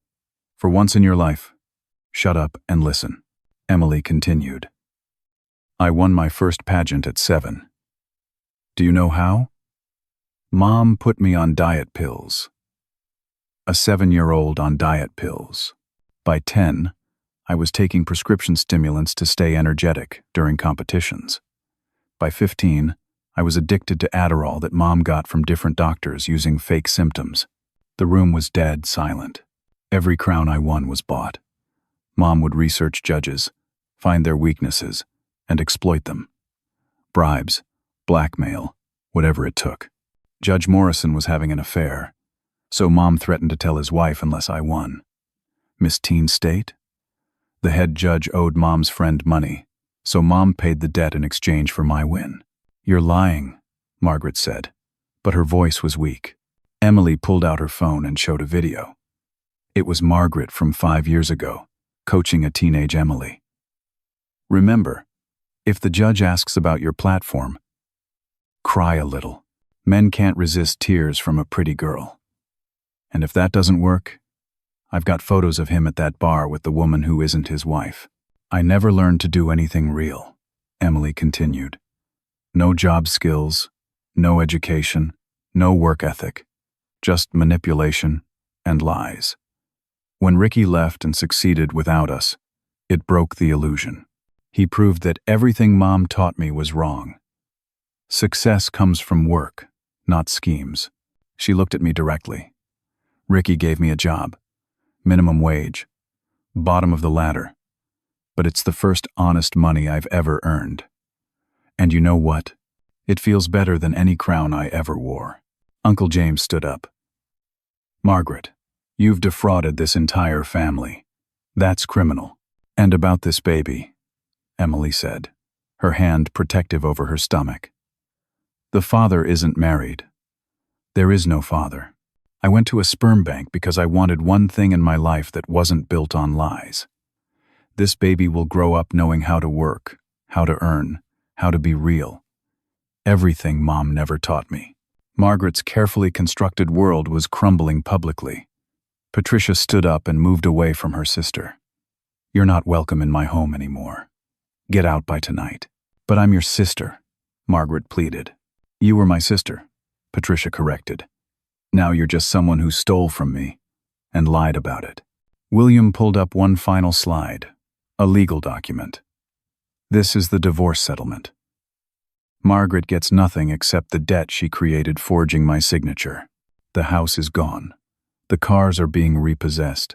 "For once in your life, shut up and listen." Emily continued. "I won my first pageant at 7. Do you know how? Mom put me on diet pills. A 7-year-old on diet pills. By 10, I was taking prescription stimulants to stay energetic during competitions. By 15, I was addicted to Adderall that Mom got from different doctors using fake symptoms. The room was dead silent. Every crown I won was bought. Mom would research judges, find their weaknesses, and exploit them. Bribes, blackmail, whatever it took. Judge Morrison was having an affair, so Mom threatened to tell his wife unless I won. Miss Teen State? The head judge owed Mom's friend money, so Mom paid the debt in exchange for my win. "You're lying," Margaret said, but her voice was weak. Emily pulled out her phone and showed a video. It was Margaret from 5 years ago, coaching a teenage Emily. "Remember, if the judge asks about your platform, cry a little. Men can't resist tears from a pretty girl. And if that doesn't work, I've got photos of him at that bar with the woman who isn't his wife." "I never learned to do anything real," Emily continued. "No job skills, no education, no work ethic, just manipulation and lies. When Ricky left and succeeded without us, it broke the illusion. He proved that everything Mom taught me was wrong. Success comes from work, not schemes." She looked at me directly. "Ricky gave me a job. Minimum wage. Bottom of the ladder. But it's the first honest money I've ever earned. And you know what? It feels better than any crown I ever wore." Uncle James stood up. "Margaret, you've defrauded this entire family. That's criminal. And about this baby," Emily said, her hand protective over her stomach. "The father isn't married. There is no father. I went to a sperm bank because I wanted one thing in my life that wasn't built on lies. This baby will grow up knowing how to work, how to earn, how to be real. Everything Mom never taught me." Margaret's carefully constructed world was crumbling publicly. Patricia stood up and moved away from her sister. "You're not welcome in my home anymore. Get out by tonight." "But I'm your sister," Margaret pleaded. "You were my sister," Patricia corrected. "Now you're just someone who stole from me and lied about it." William pulled up one final slide, a legal document. "This is the divorce settlement. Margaret gets nothing except the debt she created forging my signature. The house is gone. The cars are being repossessed.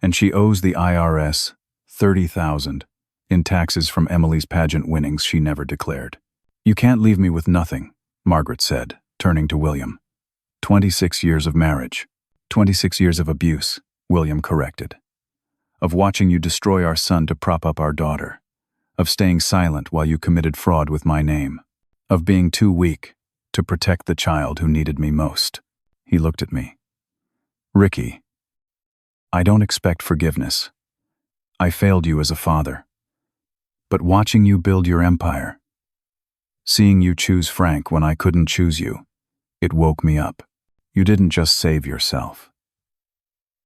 And she owes the IRS $30,000 in taxes from Emily's pageant winnings she never declared." "You can't leave me with nothing," Margaret said, turning to William. 26 years of marriage. 26 years of abuse," William corrected. "Of watching you destroy our son to prop up our daughter. Of staying silent while you committed fraud with my name. Of being too weak to protect the child who needed me most." He looked at me. "Ricky, I don't expect forgiveness. I failed you as a father. But watching you build your empire, seeing you choose Frank when I couldn't choose you, it woke me up. You didn't just save yourself.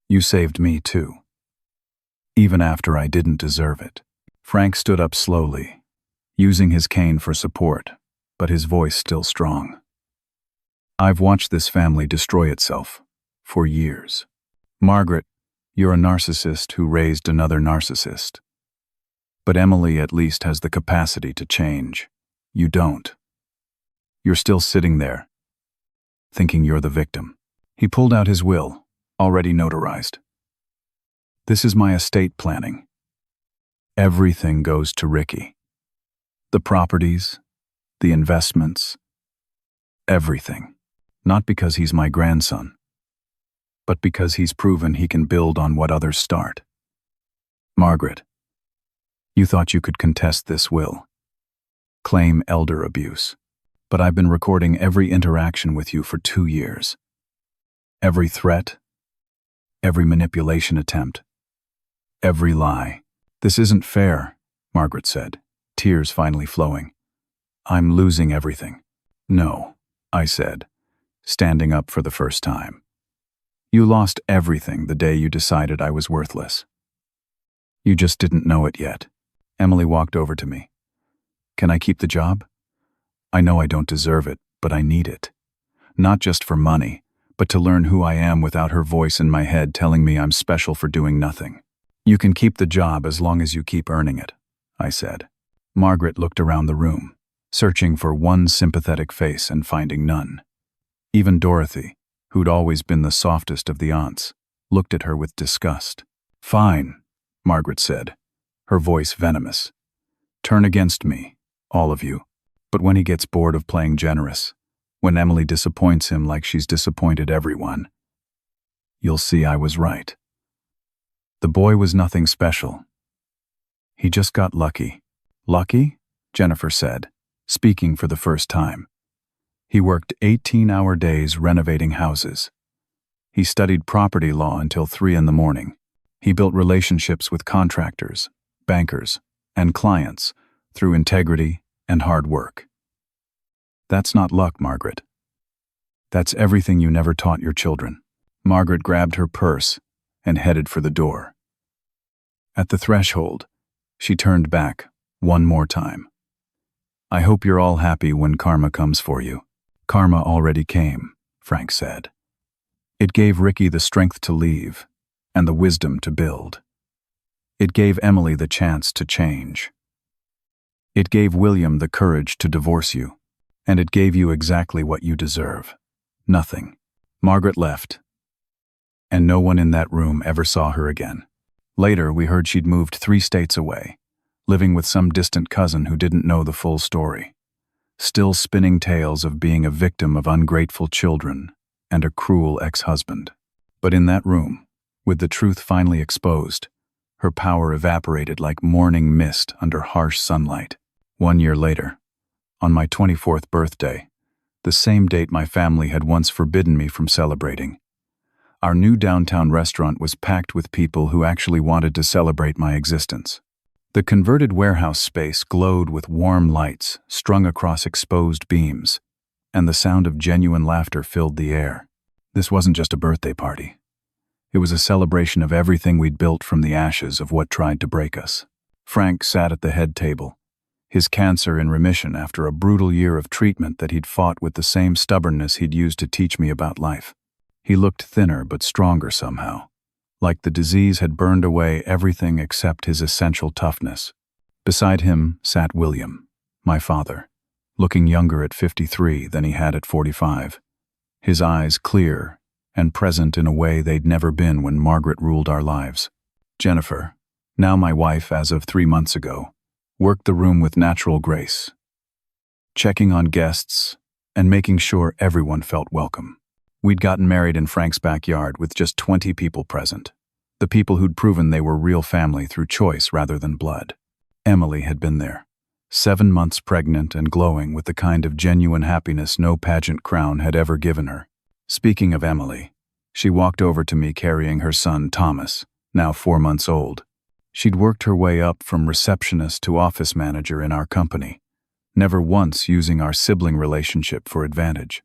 You saved me too. Even after I didn't deserve it." Frank stood up slowly, using his cane for support, but his voice still strong. "I've watched this family destroy itself for years. Margaret, you're a narcissist who raised another narcissist. But Emily at least has the capacity to change. You don't. You're still sitting there, thinking you're the victim." He pulled out his will, already notarized. "This is my estate planning. Everything goes to Ricky. The properties, the investments, everything. Not because he's my grandson, but because he's proven he can build on what others start. Margaret, you thought you could contest this will, claim elder abuse, but I've been recording every interaction with you for 2 years. Every threat, every manipulation attempt, every lie." "This isn't fair," Margaret said, tears finally flowing. "I'm losing everything." "No," I said, standing up for the first time. "You lost everything the day you decided I was worthless. You just didn't know it yet." Emily walked over to me. "Can I keep the job? I know I don't deserve it, but I need it. Not just for money, but to learn who I am without her voice in my head telling me I'm special for doing nothing." You can keep the job as long as you keep earning it, I said. Margaret looked around the room, searching for one sympathetic face and finding none. Even Dorothy, who'd always been the softest of the aunts, looked at her with disgust. Fine, Margaret said, her voice venomous. Turn against me, all of you. But when he gets bored of playing generous, when Emily disappoints him like she's disappointed everyone, you'll see I was right. The boy was nothing special. He just got lucky. Lucky? Jennifer said, speaking for the first time. He worked 18-hour days renovating houses. He studied property law until 3 a.m. He built relationships with contractors, bankers, and clients through integrity and hard work. That's not luck, Margaret. That's everything you never taught your children. Margaret grabbed her purse and headed for the door. At the threshold, she turned back one more time. I hope you're all happy when karma comes for you. Karma already came, Frank said. It gave Ricky the strength to leave and the wisdom to build. It gave Emily the chance to change. It gave William the courage to divorce you, and it gave you exactly what you deserve. Nothing. Margaret left, and no one in that room ever saw her again. Later, we heard she'd moved 3 states away, living with some distant cousin who didn't know the full story, still spinning tales of being a victim of ungrateful children and a cruel ex-husband. But in that room, with the truth finally exposed, her power evaporated like morning mist under harsh sunlight. 1 year later, on my 24th birthday, the same date my family had once forbidden me from celebrating, our new downtown restaurant was packed with people who actually wanted to celebrate my existence. The converted warehouse space glowed with warm lights strung across exposed beams, and the sound of genuine laughter filled the air. This wasn't just a birthday party. It was a celebration of everything we'd built from the ashes of what tried to break us. Frank sat at the head table, his cancer in remission after a brutal year of treatment that he'd fought with the same stubbornness he'd used to teach me about life. He looked thinner but stronger somehow, like the disease had burned away everything except his essential toughness. Beside him sat William, my father, looking younger at 53 than he had at 45, his eyes clear and present in a way they'd never been when Margaret ruled our lives. Jennifer, now my wife as of 3 months ago, worked the room with natural grace, checking on guests and making sure everyone felt welcome. We'd gotten married in Frank's backyard with just 20 people present, the people who'd proven they were real family through choice rather than blood. Emily had been there, 7 months pregnant and glowing with the kind of genuine happiness no pageant crown had ever given her. Speaking of Emily, she walked over to me carrying her son Thomas, now 4 months old. She'd worked her way up from receptionist to office manager in our company, never once using our sibling relationship for advantage.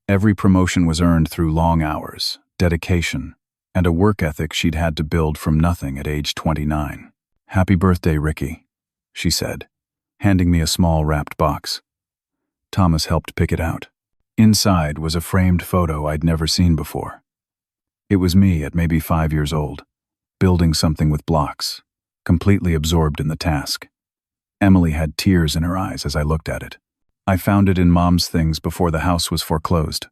Every promotion was earned through long hours, dedication, and a work ethic she'd had to build from nothing at age 29. Happy birthday, Ricky, she said, handing me a small wrapped box. Thomas helped pick it out. Inside was a framed photo I'd never seen before. It was me at maybe 5 years old, building something with blocks, completely absorbed in the task. Emily had tears in her eyes as I looked at it. I found it in Mom's things before the house was foreclosed,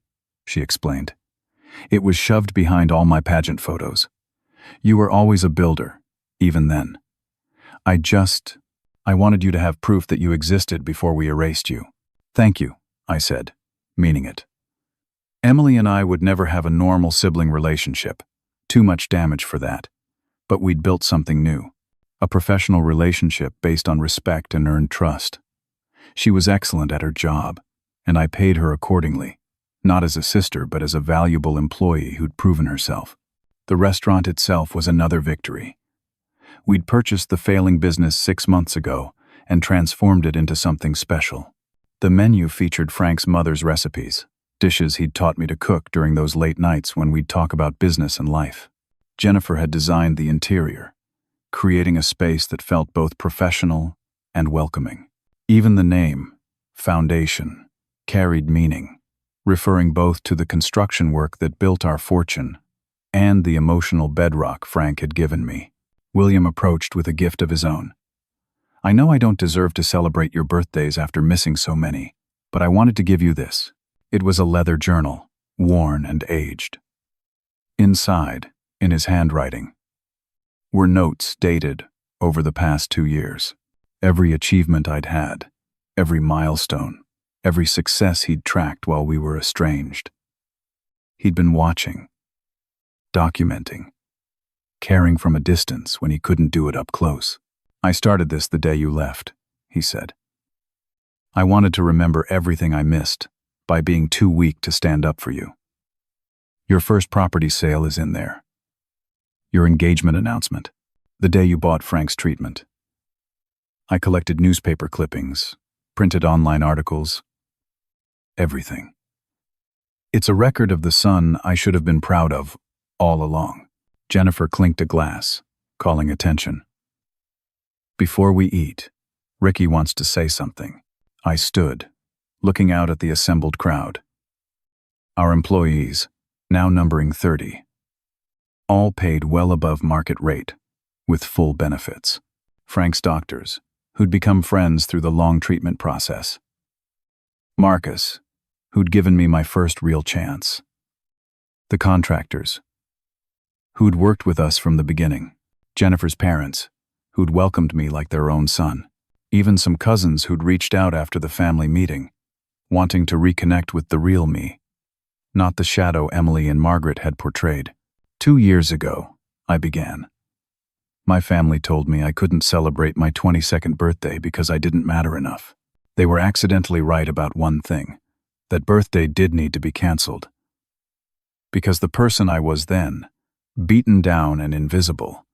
she explained. It was shoved behind all my pageant photos. You were always a builder, even then. I wanted you to have proof that you existed before we erased you. Thank you, I said, meaning it. Emily and I would never have a normal sibling relationship. Too much damage for that. But we'd built something new. A professional relationship based on respect and earned trust. She was excellent at her job, and I paid her accordingly, not as a sister but as a valuable employee who'd proven herself. The restaurant itself was another victory. We'd purchased the failing business 6 months ago and transformed it into something special. The menu featured Frank's mother's recipes, dishes he'd taught me to cook during those late nights when we'd talk about business and life. Jennifer had designed the interior, creating a space that felt both professional and welcoming. Even the name, Foundation, carried meaning, referring both to the construction work that built our fortune and the emotional bedrock Frank had given me. William approached with a gift of his own. I know I don't deserve to celebrate your birthdays after missing so many, but I wanted to give you this. It was a leather journal, worn and aged. Inside, in his handwriting, were notes dated over the past 2 years. Every achievement I'd had, every milestone, every success he'd tracked while we were estranged. He'd been watching, documenting, caring from a distance when he couldn't do it up close. I started this the day you left, he said. I wanted to remember everything I missed by being too weak to stand up for you. Your first property sale is in there. Your engagement announcement, the day you bought Frank's treatment. I collected newspaper clippings, printed online articles, everything. It's a record of the son I should have been proud of all along. Jennifer clinked a glass, calling attention. Before we eat, Ricky wants to say something. I stood, looking out at the assembled crowd. Our employees, now numbering 30, all paid well above market rate, with full benefits. Frank's doctors, who'd become friends through the long treatment process. Marcus, who'd given me my first real chance. The contractors, who'd worked with us from the beginning. Jennifer's parents, who'd welcomed me like their own son. Even some cousins who'd reached out after the family meeting, wanting to reconnect with the real me, not the shadow Emily and Margaret had portrayed. 2 years ago, I began. My family told me I couldn't celebrate my 22nd birthday because I didn't matter enough. They were accidentally right about one thing: that birthday did need to be canceled. Because the person I was then, beaten down and invisible,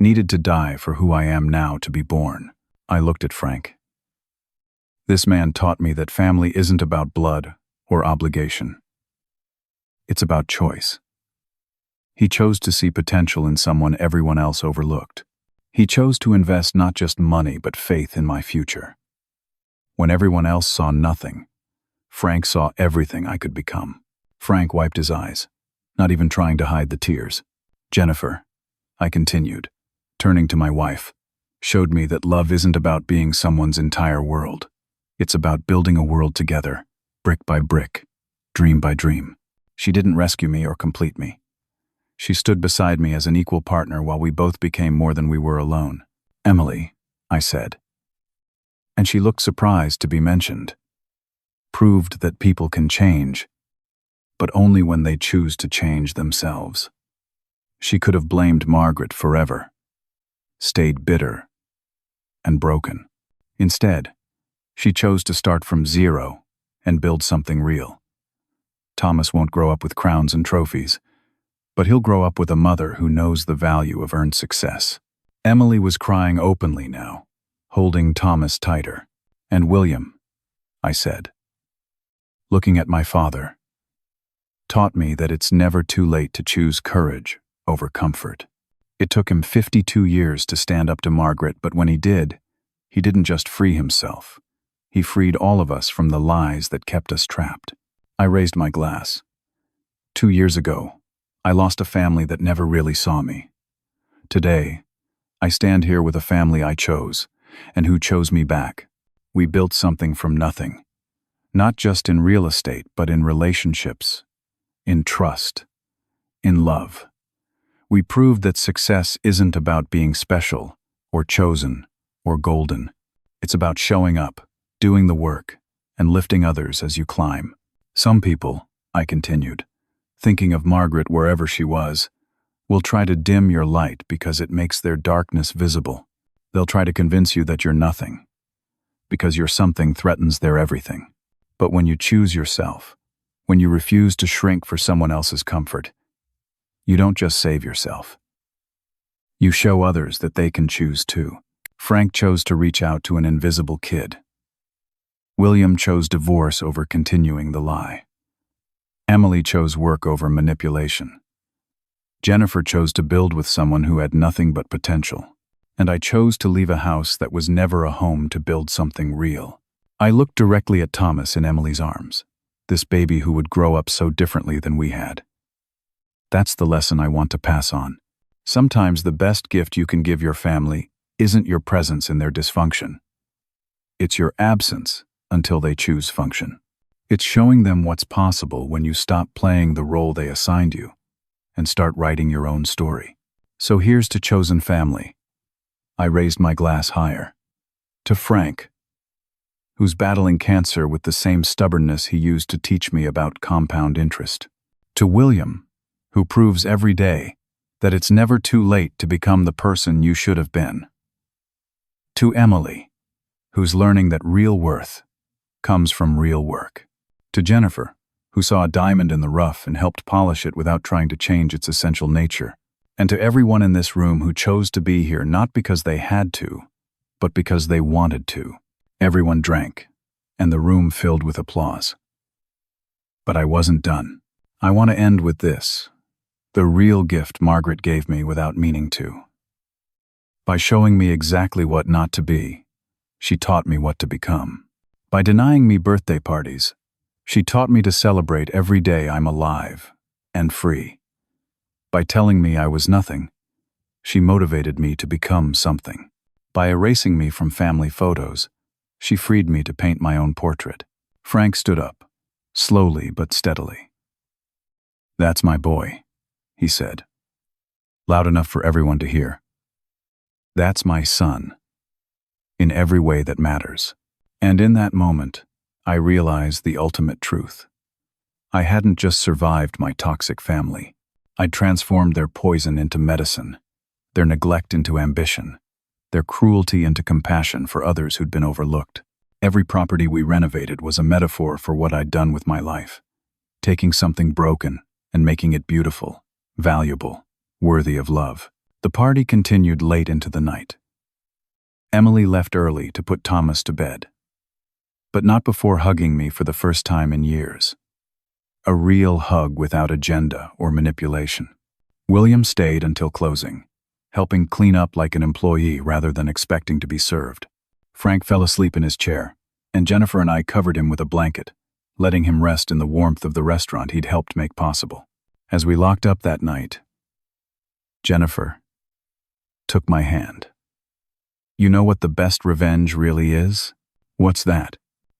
needed to die for who I am now to be born. I looked at Frank. This man taught me that family isn't about blood or obligation. It's about choice. He chose to see potential in someone everyone else overlooked. He chose to invest not just money but faith in my future. When everyone else saw nothing, Frank saw everything I could become. Frank wiped his eyes, not even trying to hide the tears. Jennifer, I continued, turning to my wife, showed me that love isn't about being someone's entire world. It's about building a world together, brick by brick, dream by dream. She didn't rescue me or complete me. She stood beside me as an equal partner while we both became more than we were alone. Emily, I said. And she looked surprised to be mentioned. Proved that people can change, but only when they choose to change themselves. She could have blamed Margaret forever, stayed bitter and broken. Instead, she chose to start from zero and build something real. Thomas won't grow up with crowns and trophies, but he'll grow up with a mother who knows the value of earned success. Emily was crying openly now, holding Thomas tighter. And William, I said, looking at my father, taught me that it's never too late to choose courage over comfort. It took him 52 years to stand up to Margaret, but when he didn't just free himself. He freed all of us from the lies that kept us trapped. I raised my glass. 2 years ago, I lost a family that never really saw me. Today, I stand here with a family I chose, and who chose me back. We built something from nothing. Not just in real estate, but in relationships, in trust, in love. We proved that success isn't about being special, or chosen, or golden. It's about showing up, doing the work, and lifting others as you climb. Some people, I continued, thinking of Margaret wherever she was, will try to dim your light because it makes their darkness visible. They'll try to convince you that you're nothing, because your something threatens their everything. But when you choose yourself, when you refuse to shrink for someone else's comfort, you don't just save yourself. You show others that they can choose too. Frank chose to reach out to an invisible kid. William chose divorce over continuing the lie. Emily chose work over manipulation. Jennifer chose to build with someone who had nothing but potential. And I chose to leave a house that was never a home to build something real. I looked directly at Thomas in Emily's arms, this baby who would grow up so differently than we had. That's the lesson I want to pass on. Sometimes the best gift you can give your family isn't your presence in their dysfunction. It's your absence until they choose function. It's showing them what's possible when you stop playing the role they assigned you and start writing your own story. So here's to chosen family. I raised my glass higher. To Frank, who's battling cancer with the same stubbornness he used to teach me about compound interest. To William, who proves every day that it's never too late to become the person you should have been. To Emily, who's learning that real worth comes from real work. To Jennifer, who saw a diamond in the rough and helped polish it without trying to change its essential nature. And to everyone in this room who chose to be here not because they had to, but because they wanted to. Everyone drank, and the room filled with applause. But I wasn't done. I want to end with this, the real gift Margaret gave me without meaning to. By showing me exactly what not to be, she taught me what to become. By denying me birthday parties, she taught me to celebrate every day I'm alive and free. By telling me I was nothing, she motivated me to become something. By erasing me from family photos, she freed me to paint my own portrait. Frank stood up, slowly but steadily. "That's my boy," he said, loud enough for everyone to hear. "That's my son, in every way that matters." And in that moment, I realized the ultimate truth. I hadn't just survived my toxic family. I'd transformed their poison into medicine, their neglect into ambition, their cruelty into compassion for others who'd been overlooked. Every property we renovated was a metaphor for what I'd done with my life, taking something broken and making it beautiful, valuable, worthy of love. The party continued late into the night. Emily left early to put Thomas to bed, but not before hugging me for the first time in years. A real hug without agenda or manipulation. William stayed until closing, helping clean up like an employee rather than expecting to be served. Frank fell asleep in his chair, and Jennifer and I covered him with a blanket, letting him rest in the warmth of the restaurant he'd helped make possible. As we locked up that night, Jennifer took my hand. "You know what the best revenge really is? What's that?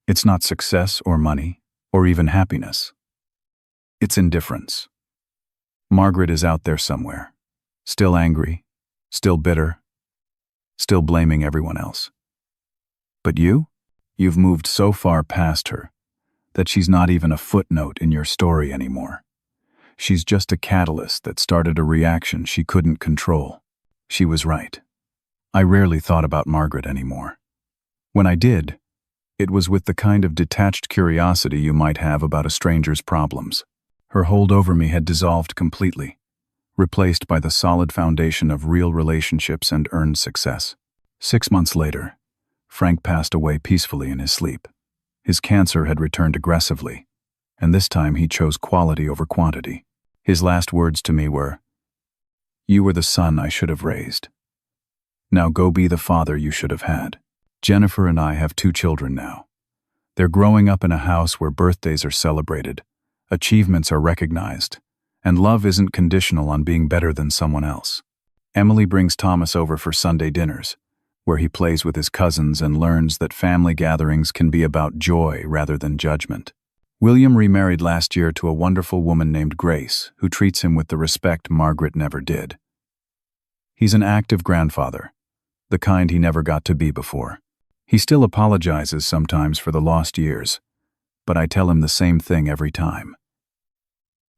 It's not success or money, or even happiness. It's indifference. Margaret is out there somewhere, still angry, still bitter, still blaming everyone else. But you've moved so far past her that she's not even a footnote in your story anymore. She's just a catalyst that started a reaction she couldn't control." She was right. I rarely thought about Margaret anymore. When I did, it was with the kind of detached curiosity you might have about a stranger's problems. Her hold over me had dissolved completely, replaced by the solid foundation of real relationships and earned success. 6 months later, Frank passed away peacefully in his sleep. His cancer had returned aggressively, and this time he chose quality over quantity. His last words to me were, "You were the son I should have raised. Now go be the father you should have had." Jennifer and I have 2 children now. They're growing up in a house where birthdays are celebrated, achievements are recognized, and love isn't conditional on being better than someone else. Emily brings Thomas over for Sunday dinners, where he plays with his cousins and learns that family gatherings can be about joy rather than judgment. William remarried last year to a wonderful woman named Grace, who treats him with the respect Margaret never did. He's an active grandfather, the kind he never got to be before. He still apologizes sometimes for the lost years, but I tell him the same thing every time.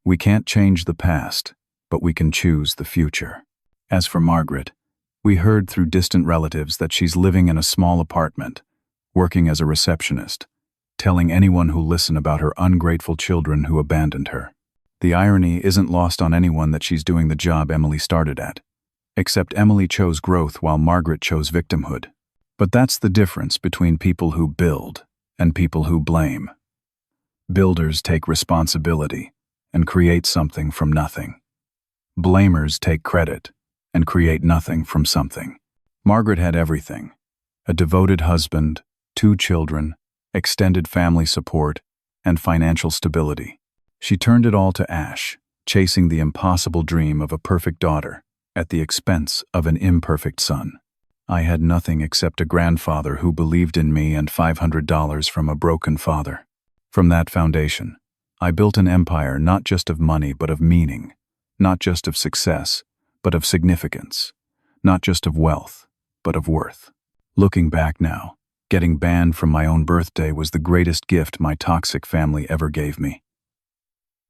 We can't change the past, but we can choose the future. As for Margaret, we heard through distant relatives that she's living in a small apartment, working as a receptionist, telling anyone who'll listen about her ungrateful children who abandoned her. The irony isn't lost on anyone that she's doing the job Emily started at, except Emily chose growth while Margaret chose victimhood. But that's the difference between people who build and people who blame. Builders take responsibility and create something from nothing. Blamers take credit and create nothing from something. Margaret had everything: a devoted husband, 2 children, extended family support, and financial stability. She turned it all to ash, chasing the impossible dream of a perfect daughter at the expense of an imperfect son. I had nothing except a grandfather who believed in me and $500 from a broken father. From that foundation, I built an empire not just of money but of meaning, not just of success, but of significance, not just of wealth, but of worth. Looking back now, getting banned from my own birthday was the greatest gift my toxic family ever gave me.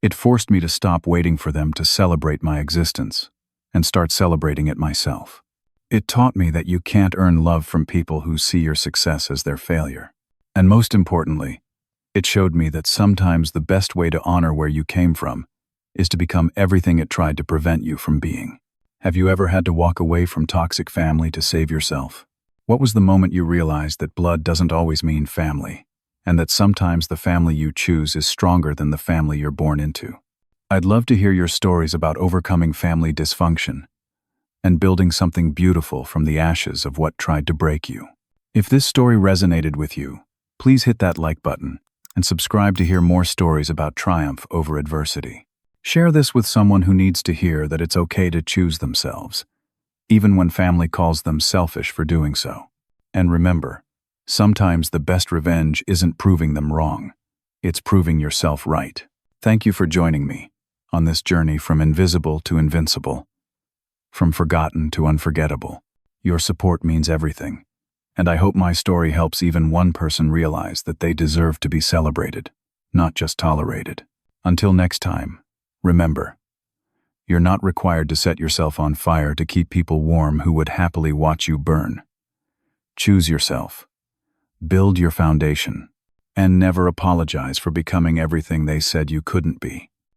It forced me to stop waiting for them to celebrate my existence and start celebrating it myself. It taught me that you can't earn love from people who see your success as their failure. And most importantly, it showed me that sometimes the best way to honor where you came from is to become everything it tried to prevent you from being. Have you ever had to walk away from toxic family to save yourself? What was the moment you realized that blood doesn't always mean family, and that sometimes the family you choose is stronger than the family you're born into? I'd love to hear your stories about overcoming family dysfunction and building something beautiful from the ashes of what tried to break you. If this story resonated with you, please hit that like button and subscribe to hear more stories about triumph over adversity. Share this with someone who needs to hear that it's okay to choose themselves, even when family calls them selfish for doing so. And remember, sometimes the best revenge isn't proving them wrong, it's proving yourself right. Thank you for joining me on this journey from invisible to invincible, from forgotten to unforgettable. Your support means everything, and I hope my story helps even one person realize that they deserve to be celebrated, not just tolerated. Until next time, remember, you're not required to set yourself on fire to keep people warm who would happily watch you burn. Choose yourself, build your foundation, and never apologize for becoming everything they said you couldn't be.